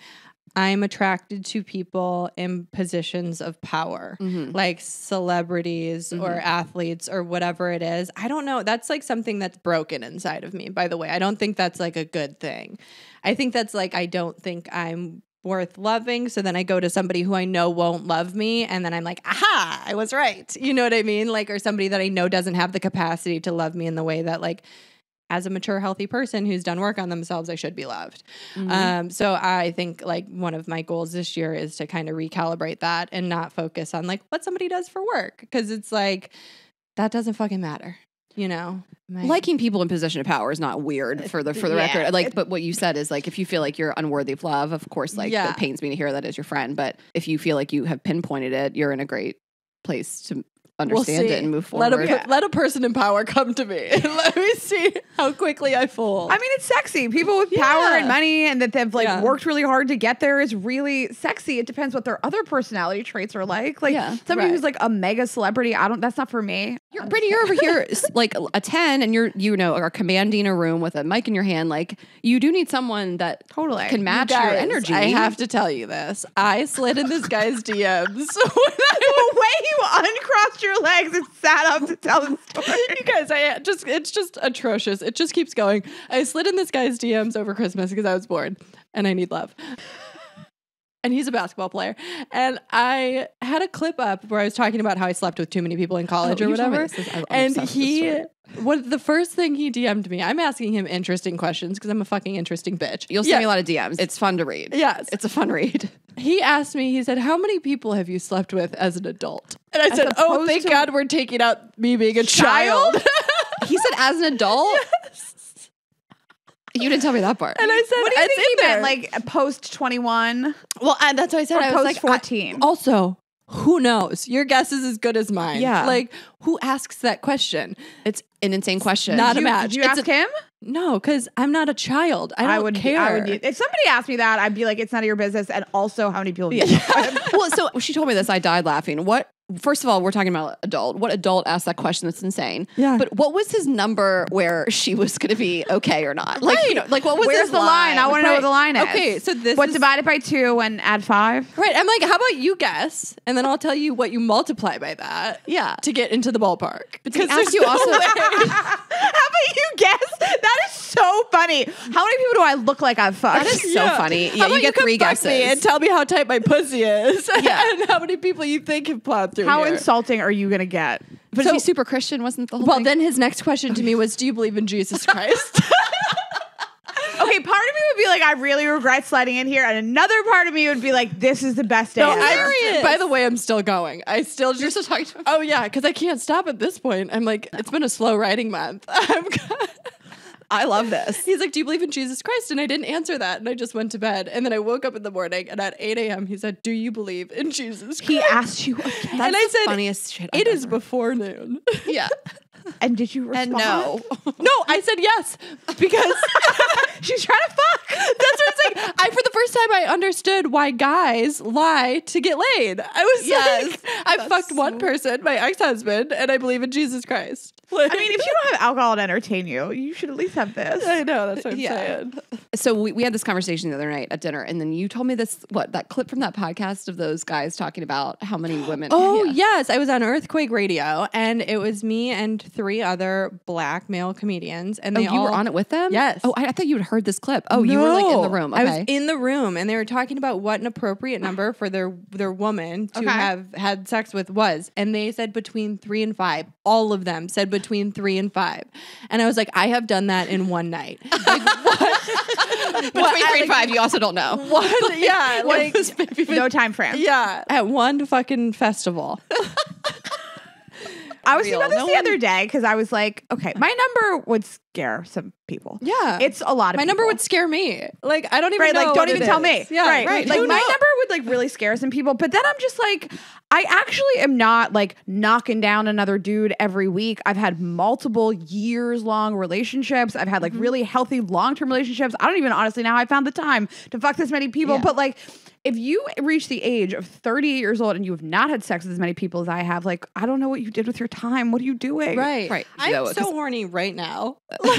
C: I'm attracted to people in positions of power, like celebrities or athletes or whatever it is. I don't know. That's like something that's broken inside of me, by the way. I don't think that's like a good thing. I think that's like, I don't think I'm worth loving. So then I go to somebody who I know won't love me. And then I'm like, aha, I was right. You know what I mean? Like, or somebody that I know doesn't have the capacity to love me in the way that like, as a mature, healthy person who's done work on themselves, I should be loved. So I think like one of my goals this year is to kind of recalibrate that and not focus on like what somebody does for work. Because it's like, that doesn't fucking matter. You know,
A: liking people in position of power is not weird for the record. Like, but what you said is like, if you feel like you're unworthy of love, of course, like it pains me to hear that as your friend. But if you feel like you have pinpointed it, you're in a great place to understand it and move forward.
C: Let a person in power come to me. Let me see how quickly I fold.
B: I mean, it's sexy. People with power and money and that they've like worked really hard to get there is really sexy. It depends what their other personality traits are like. Like somebody who's like a mega celebrity, that's not for me.
A: Brittany, you're over here like a 10 and are commanding a room with a mic in your hand. Like you do need someone that
B: totally
A: can match your energy.
C: I have to tell you this. I slid in this guy's DMs.
B: The way you uncrossed your legs and sat up to tell the story.
C: You guys, it's just atrocious. It just keeps going. I slid in this guy's DMs over Christmas because I was bored and I need love. And he's a basketball player. And I had a clip up where I was talking about how I slept with too many people in college or whatever. And the first thing he DM'd me, I'm asking him interesting questions because I'm a fucking interesting bitch.
A: You'll send me a lot of DMs. It's fun to read.
C: Yes.
A: It's a fun read.
C: He asked me, he said, how many people have you slept with as an adult? And I said, oh, thank God we're taking out me being a child.
A: He said, as an adult?
C: Yes.
A: You didn't tell me that part.
C: And I said,
B: what do you think he meant? Like post 21?
C: Well, that's what I said.
B: Or
C: I was like,
B: 14.
C: Also, who knows? Your guess is as good as mine.
A: Yeah.
C: Like, who asks that question?
A: It's an insane question.
C: Not a match.
B: Did you ask him?
C: No, because I'm not a child. I don't care.
B: If somebody asked me that, I'd be like, it's none of your business. And also, how many people have you
A: Well, so she told me this. I died laughing. First of all, we're talking about adult. What adult asked that question? That's insane.
C: Yeah.
A: But what was his number where she was going to be okay or not? Like, like what was
B: Where's
A: his
B: the line? I want to know what the line is.
C: Okay, so
B: What divided by 2 and add 5?
C: Right. I'm like, how about you guess? And then I'll tell you what you multiply by that.
A: Yeah.
C: To get into the ballpark.
A: Because ask you also.
B: How about you guess? That is so funny. How many people do I look like I've fucked?
A: That is so funny. Yeah, you get 3 guesses.
C: Me and tell me how tight my pussy is.
A: Yeah.
C: And how many people you think have plowed through
B: How
C: here.
B: insulting are you going to get?
A: But is he super Christian? Wasn't the whole thing?
C: Then his next question to me was, do you believe in Jesus Christ?
B: Okay, part of me would be like, I really regret sliding in here. And another part of me would be like, this is the best day ever.
C: By the way, I'm still going. You're still talking to him? Oh, yeah, because I can't stop at this point. I'm like, it's been a slow writing month.
A: I love this.
C: He's like, do you believe in Jesus Christ? And I didn't answer that. And I just went to bed. And then I woke up in the morning and at 8 a.m. he said, do you believe in Jesus Christ?
B: He asked you again.
A: That's
C: and I said,
A: funniest shit
C: it is before noon.
A: Yeah.
B: And did you respond?
A: And no.
C: No, I said yes. Because
B: she's trying to fuck.
C: That's what I'm saying. For the first time, I understood why guys lie to get laid. I was like, I fucked one person, my ex-husband, and I believe in Jesus Christ.
B: Like, I mean, if you don't have alcohol to entertain you, you should at least have this.
C: I know, that's what I'm saying.
A: So we had this conversation the other night at dinner, and then you told me that clip from that podcast of those guys talking about how many women.
C: Oh, yes. I was on Earthquake Radio, and it was me and 3 other black male comedians. And
A: you were on it with them?
C: Yes.
A: Oh, I thought you had heard this clip. Oh, you were like in the room. Okay.
C: I was in the room, and they were talking about what an appropriate number for their woman to have had sex with was. And they said between 3 and 5. All of them said between 3 and 5. And I was like, I have done that in one night. Like, what?
A: Between 3 and 5, you also don't know.
C: What? Yeah. Like,
B: no time frame.
C: Yeah. At one fucking festival.
B: I was thinking about this the other day because I was like, okay, my number would scare some people.
C: Yeah.
B: It's a lot of
C: My
B: people.
C: number would scare me. Like, I don't even know.
B: Like, don't even tell me.
C: Yeah.
B: Right. Like, my number would like really scare some people. But then I'm just like, I actually am not like knocking down another dude every week. I've had multiple years-long relationships. I've had like really healthy long-term relationships. I don't even honestly now I found the time to fuck this many people. But like, if you reach the age of 38 years old and you have not had sex with as many people as I have, like, I don't know what you did with your time. What are you doing?
C: Right. I'm so horny right now. And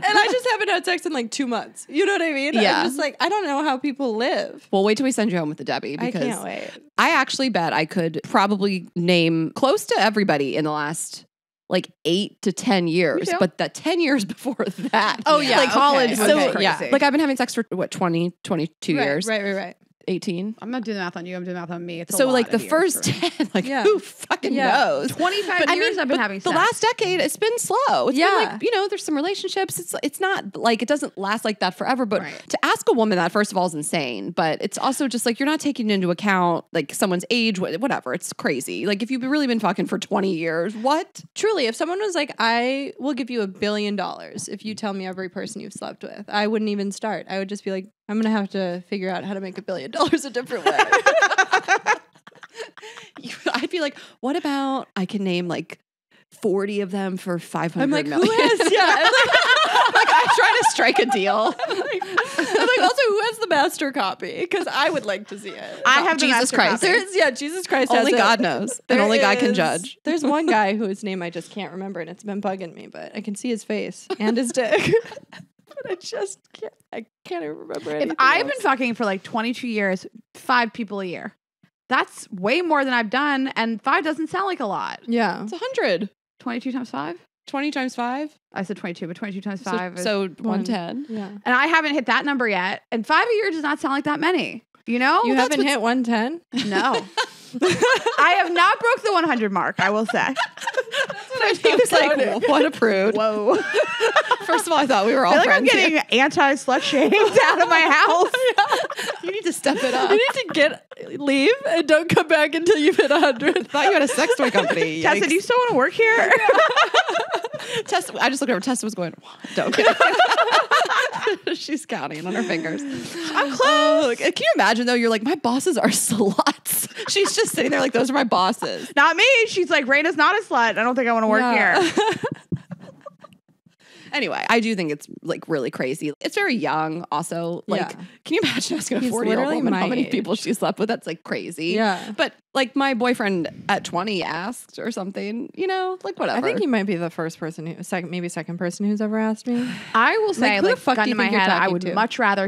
C: I just haven't had sex in like 2 months. You know what I mean?
A: Yeah.
C: I'm just like, I don't know how people live.
A: Well, wait till we send you home with the Debbie. Because
C: I can't wait.
A: I actually bet I could probably name close to everybody in the last like 8 to 10 years, but the 10 years before that.
C: Oh yeah.
B: Like college was
A: So,
B: crazy.
A: yeah. Like I've been having sex for 22 years.
C: Right.
A: 18.
B: I'm not doing the math on you. I'm doing the math on me. It's
A: So like the first 10, like who fucking knows?
B: 25 years I've been having sex.
A: The last decade, it's been slow. It's been like, there's some relationships. It's not like, it doesn't last like that forever. But to ask a woman that, first of all, is insane. But it's also just like, you're not taking into account like someone's age, whatever. It's crazy. Like if you've really been fucking for 20 years, what?
C: Truly, if someone was like, I will give you $1 billion if you tell me every person you've slept with, I wouldn't even start. I would just be like, I'm going to have to figure out how to make $1 billion a different way.
A: I'd be like, what about I can name like 40 of them for 500
C: I'm like,
A: million.
C: who has? Yeah.
A: Like I'm trying to strike a deal.
C: I'm like, also, who has the master copy? Because I would like to see it.
B: I have the
A: Jesus
B: master
A: Christ.
B: copy.
C: Jesus Christ.
A: Only
C: has
A: God
C: it.
A: knows, and only God can judge.
C: There's one guy whose name I just can't remember, and it's been bugging me, but I can see his face and his dick. But I just can't. I can't even remember anything
B: If I've
C: else.
B: been fucking for like 22 years, 5 people a year. That's way more than I've done, and 5 doesn't sound like a lot.
C: Yeah.
A: It's 100.
B: 22 times 5?
A: 20 times 5.
B: I said 22, but 22 times 5 is...
A: So 110.
C: Yeah.
B: And I haven't hit that number yet. And 5 a year does not sound like that many. You know?
C: You
A: that's
C: haven't hit 110?
B: No. I have not broke the 100 mark, I will say.
A: He was like, what a prude.
B: Whoa.
A: First of all, I thought we were all
B: I feel like I'm
A: friends.
B: getting anti-slut shamed out of my house.
A: You need to step it up.
C: You need to leave and don't come back until you've hit 100.
A: Thought you had a sex toy company.
B: Tessa, do you still want to work here?
A: Tessa, I just looked over. Tessa was going, don't. She's counting on her fingers.
B: I'm close.
A: Can you imagine though? You're like, my bosses are sluts. She's just sitting there like, those are my bosses.
B: Not me. She's like, Rayna's not a slut. I don't think I want to work here.
A: Anyway, I do think it's like really crazy. It's very young also. Like,
C: Yeah.
A: can you imagine asking a
C: He's
A: 40-year-old
C: literally
A: woman how
C: my
A: many
C: age.
A: people she slept with? That's like crazy.
C: Yeah.
A: But like my boyfriend at 20 asked or something, you know, like whatever.
C: I think he might be the first person second person who's ever asked me.
B: I will say,
C: Who the
B: like,
C: fuck
B: gun
C: do
B: to
C: you
B: my
C: think you're
B: head, I
C: talking
B: would
C: to?
B: much rather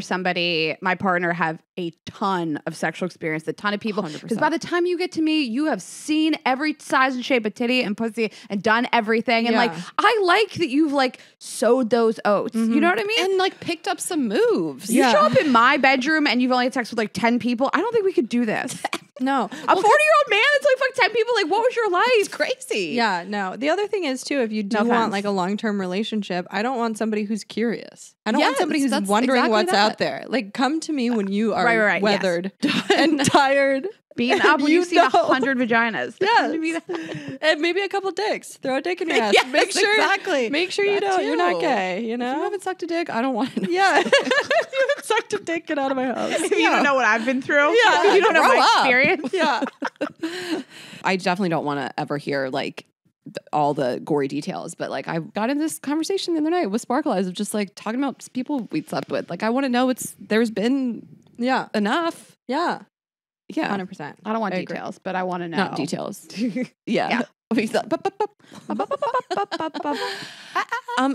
B: my partner, have a ton of sexual experience, a ton of people. Because
A: 100%.
B: by the time you get to me, you have seen every size and shape of titty and pussy and done everything. And like,
C: Yeah.
B: I like that you've like sowed those oats. You know what I mean?
A: and like picked up some moves.
B: You
C: Yeah.
B: show up in my bedroom and you've only had sex with like 10 people. I don't think we could do this.
C: No.
B: A 40-year-old man that's like fucked 10 people. Like, what was your life?
A: It's crazy.
C: Yeah, no. The other thing is too, if you do
B: No
C: want
B: offense.
C: like a long-term relationship, I don't want somebody who's curious. I don't want
A: Yes,
C: somebody who's
A: that's
C: wondering
A: exactly
C: what's
A: that.
C: out there. Like, come to me when you are
B: Right, yes.
C: weathered and tired.
B: Being up when
C: You
B: you've seen
C: know.
B: 100 vaginas.
C: Yes. And maybe a couple dicks. Throw a dick in your ass.
A: Yes,
C: make sure
A: exactly.
C: Make sure you
A: That
C: don't. You're not
A: too.
C: gay. You
A: If
C: know.
A: you haven't sucked a dick, I don't want to know.
C: Yeah. If you haven't sucked a dick, get out of my house.
B: If you don't know what I've been through,
C: Yeah,
B: if you don't know
A: grow
B: my
A: up.
B: experience.
C: Yeah.
A: I definitely don't want to ever hear like all the gory details, but like I got in this conversation the other night with Sparkle Eyes of just like talking about people we slept with. Like I want to know there's been
C: Yeah.
A: enough.
C: Yeah.
A: Yeah.
C: 100%.
B: I don't want
C: I agree.
B: details, but I want to know.
A: Not details. Yeah.
B: Yeah.
A: We thought,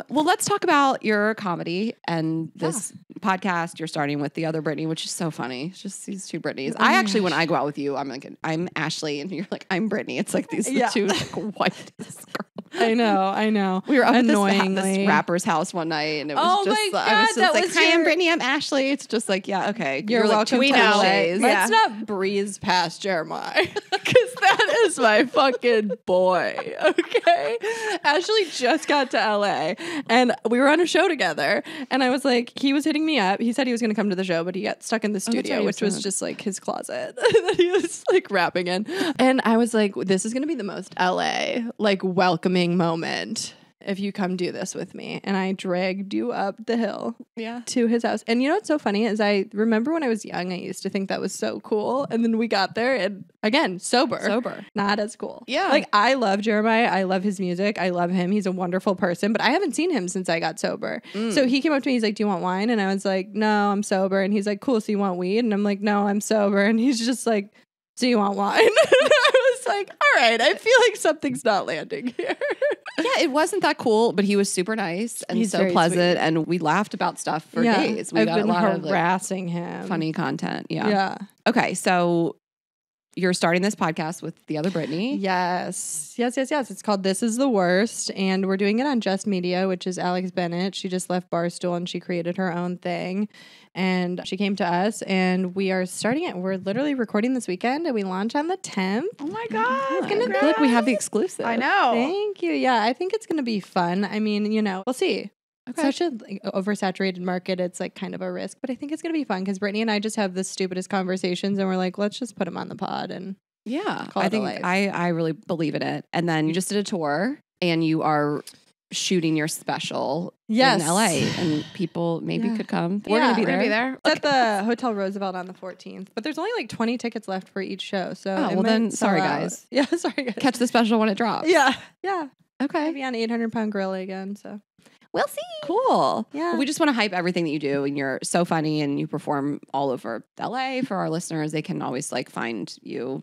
A: well, let's talk about your comedy and this podcast you're starting with the other Brittany, which is so funny. It's just these two Brittany's. I actually, when I go out with you, I'm like, I'm Ashley, and you're like, I'm Brittany. It's like these
C: Yeah.
A: two like, whitest girls.
C: I know.
A: We were up at
C: Annoyingly.
A: this rapper's house one night, and it was
C: Oh
A: just,
C: my
A: I was
C: God,
A: just
C: that
A: like,
C: was
A: hi, I'm
C: your-
A: Brittany, I'm Ashley. It's just like, yeah, okay.
C: You're
A: like
C: welcome
A: two
C: to
B: know.
C: LA.
A: cliches.
B: Yeah.
C: Let's not breeze past Jeremiah because that is my fucking boy. Okay. Ashley just got to LA and we were on a show together. And I was like, he was hitting me up. He said he was going to come to the show, but he got stuck in the
A: that's right,
C: studio,
A: you
C: which was
A: said.
C: just like his closet that he was like rapping in. And I was like, this is going to be the most LA like welcoming moment if you come do this with me. And I dragged you up the hill
A: Yeah.
C: to his house. And you know what's so funny is I remember when I was young, I used to think that was so cool. And then we got there and again, sober. Not as cool.
A: Yeah.
C: Like I love Jeremiah. I love his music. I love him. He's a wonderful person, but I haven't seen him since I got sober. So he came up to me. He's like, do you want wine? And I was like, no, I'm sober. And he's like, cool. So you want weed? And I'm like, no, I'm sober. And he's just like, do you want wine? And I was like, all right, I feel like something's not landing here.
A: Yeah, it wasn't that cool, but he was super nice and
C: He's
A: so
C: very
A: pleasant,
C: sweet.
A: and we laughed about stuff for days. We
C: I've
A: got
C: been
A: a lot of like,
C: harassing him.
A: funny content. Yeah.
C: Yeah.
A: Okay, so you're starting this podcast with the other Brittany.
C: Yes. It's called This Is the Worst. And we're doing it on Just Media, which is Alex Bennett. She just left Barstool and she created her own thing. And she came to us and we are starting it. We're literally recording this weekend and we launch on the 10th.
B: Oh my God.
A: I feel like we have the exclusive.
B: I know.
C: Thank you. Yeah, I think it's going to be fun. I mean, you know, we'll see. It's
A: Okay.
C: such a like, oversaturated market. It's like kind of a risk, but I think it's going to be fun because Brittany and I just have the stupidest conversations and we're like, let's just put them on the pod. And
A: Yeah,
C: Call
A: I
C: it a
A: think
C: life.
A: I really believe in it. And then you just did a tour, and you are shooting your special
C: Yes.
A: in LA, and people maybe
C: Yeah.
A: could come.
C: Yeah,
A: We're gonna be
B: We're
A: there.
B: gonna be there.
C: It's at the Hotel Roosevelt on the 14th, but there's only like 20 tickets left for each show. So
A: Oh,
C: it
A: well
C: might
A: then,
C: sell
A: sorry
C: out.
A: guys.
C: Yeah, sorry guys.
A: Catch the special when it drops.
C: Yeah, yeah.
A: Okay.
C: Maybe on 800-pound gorilla again. So
A: We'll see. Cool.
C: Yeah.
A: We just want to hype everything that you do, and you're so funny, and you perform all over LA. For our listeners, they can always like find you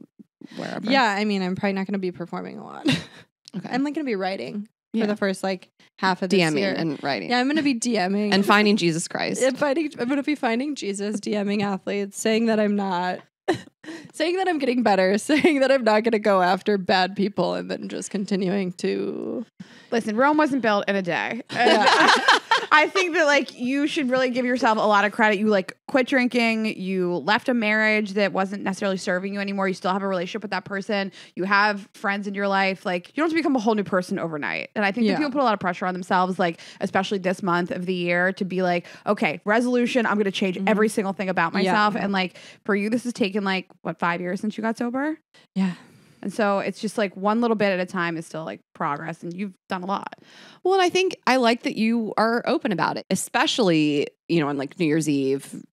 A: wherever.
C: yeah, I mean, I'm probably not going to be performing a lot.
A: Okay.
C: I'm like going to be writing
A: Yeah.
C: for the first like half of this
A: DMing
C: year.
A: and writing.
C: Yeah, I'm going to be DMing
A: And finding Jesus Christ.
C: I'm going to be finding Jesus, DMing athletes, saying that I'm not, saying that I'm getting better, saying that I'm not going to go after bad people, and then just continuing to.
B: Listen, Rome wasn't built in a day. I think that like you should really give yourself a lot of credit. You like quit drinking. You left a marriage that wasn't necessarily serving you anymore. You still have a relationship with that person. You have friends in your life. Like you don't have to become a whole new person overnight. And I think that people put a lot of pressure on themselves, like especially this month of the year, to be like, okay, resolution. I'm going to change every single thing about myself. And like for you, this has taken like what 5 years since you got sober.
C: Yeah.
B: And so it's just like one little bit at a time is still like progress, and you've done a lot.
A: Well, and I think I like that you are open about it, especially, you know, on like New Year's Eve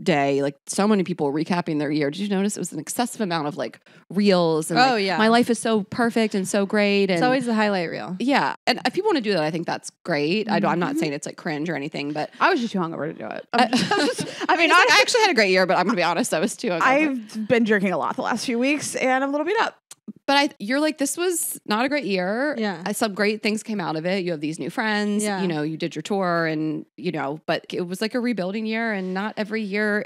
A: day, like so many people recapping their year. Did you notice it was an excessive amount of like reels and
C: Oh,
A: like,
C: yeah.
A: my life is so perfect and so great. And
C: It's always the highlight reel.
A: yeah. And if people want to do that, I think that's great. I'm not saying it's like cringe or anything, but
B: I was just too hungover to do it.
A: I
B: mean,
A: I actually had a great year, but I'm gonna be honest, I was too hungover.
B: I've been drinking a lot the last few weeks, and I'm a little beat up.
A: But you're like, this was not a great year.
C: Yeah.
A: Some great things came out of it. You have these new friends.
C: Yeah.
A: You know, you did your tour, and you know, but it was like a rebuilding year, and not every year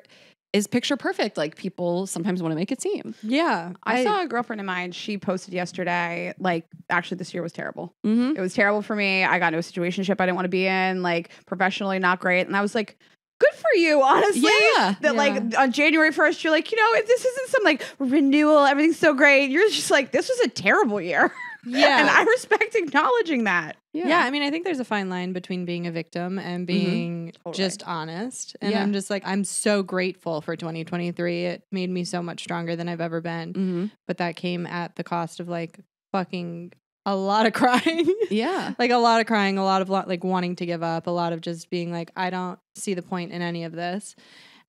A: is picture perfect. Like people sometimes want to make it seem.
C: Yeah.
B: I saw a girlfriend of mine. She posted yesterday, like, actually, this year was terrible.
A: Mm-hmm.
B: It was terrible for me. I got into a situationship I didn't want to be in, like, professionally, not great. And I was like, good for you, honestly.
A: Yeah.
B: That, like, on January 1st, you're like, you know, this isn't some, like, renewal. Everything's so great. You're just like, this was a terrible year.
C: Yeah.
B: And I respect acknowledging that.
C: Yeah, I mean, I think there's a fine line between being a victim and being
B: Totally.
C: just honest. And
B: Yeah.
C: I'm just like, I'm so grateful for 2023. It made me so much stronger than I've ever been.
A: Mm-hmm.
C: But that came at the cost of like fucking a lot of crying.
A: Yeah.
C: Like a lot of crying, a lot of like wanting to give up, a lot of just being like, I don't see the point in any of this.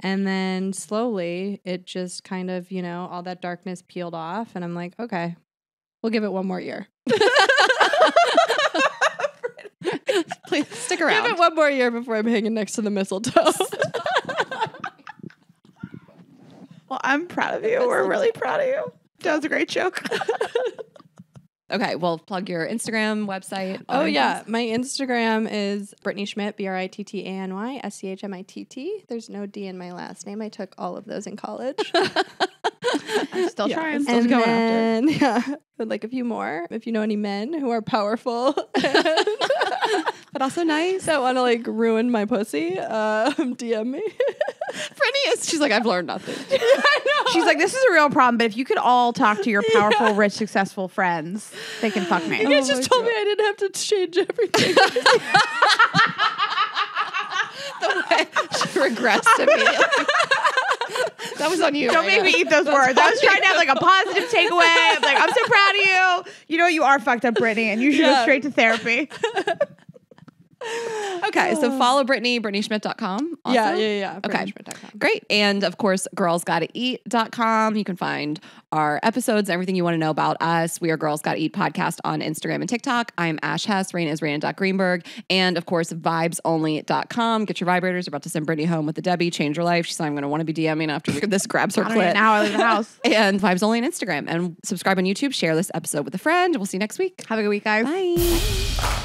C: And then slowly it just kind of, you know, all that darkness peeled off. And I'm like, okay, we'll give it one more year.
A: Please stick around.
C: Give it one more year before I'm hanging next to the mistletoe.
B: Well, I'm proud of you. We're really proud of you. That was a great joke.
A: Okay, well, plug your Instagram, website.
C: Oh,
A: all
C: yeah.
A: things.
C: My Instagram is Brittany Schmitt, Brittany Schmitt. There's no D in my last name. I took all of those in college.
B: I'm still trying. Still
C: And
B: going after.
C: then, yeah, but like a few more. If you know any men who are powerful
A: But also nice.
C: that want to like ruin my pussy, DM me.
A: Brittany she's like, I've learned nothing.
B: She's like, this is a real problem, but if you could all talk to your powerful, rich, successful friends, they can fuck me.
C: You guys just told me I didn't have to change everything.
A: The way she regressed immediately. That was on you.
B: Don't make
A: Rayna.
B: me eat those words. I was trying to have like a positive takeaway. I'm like, I'm so proud of you. You know, you are fucked up, Brittany, and you should go straight to therapy.
A: Okay, so follow Brittany, BrittanySchmitt.com. Also.
C: Yeah.
A: Okay.
C: BrittanySchmitt.com.
A: Great. And of course, girlsgottaeat.com. You can find our episodes, everything you want to know about us. We are Girls Gotta Eat Podcast on Instagram and TikTok. I'm Ash Hess. Rayna is Rayna.Greenberg. And of course, vibesonly.com. Get your vibrators. We're about to send Brittany home with the Debbie. Change her life. She's not even going to want to be DMing after this grabs her
B: I don't even
A: clit.
B: know how I leave the house.
A: And Vibes Only on Instagram. And subscribe on YouTube. Share this episode with a friend. We'll see you next week.
B: Have a good week, guys.
A: Bye.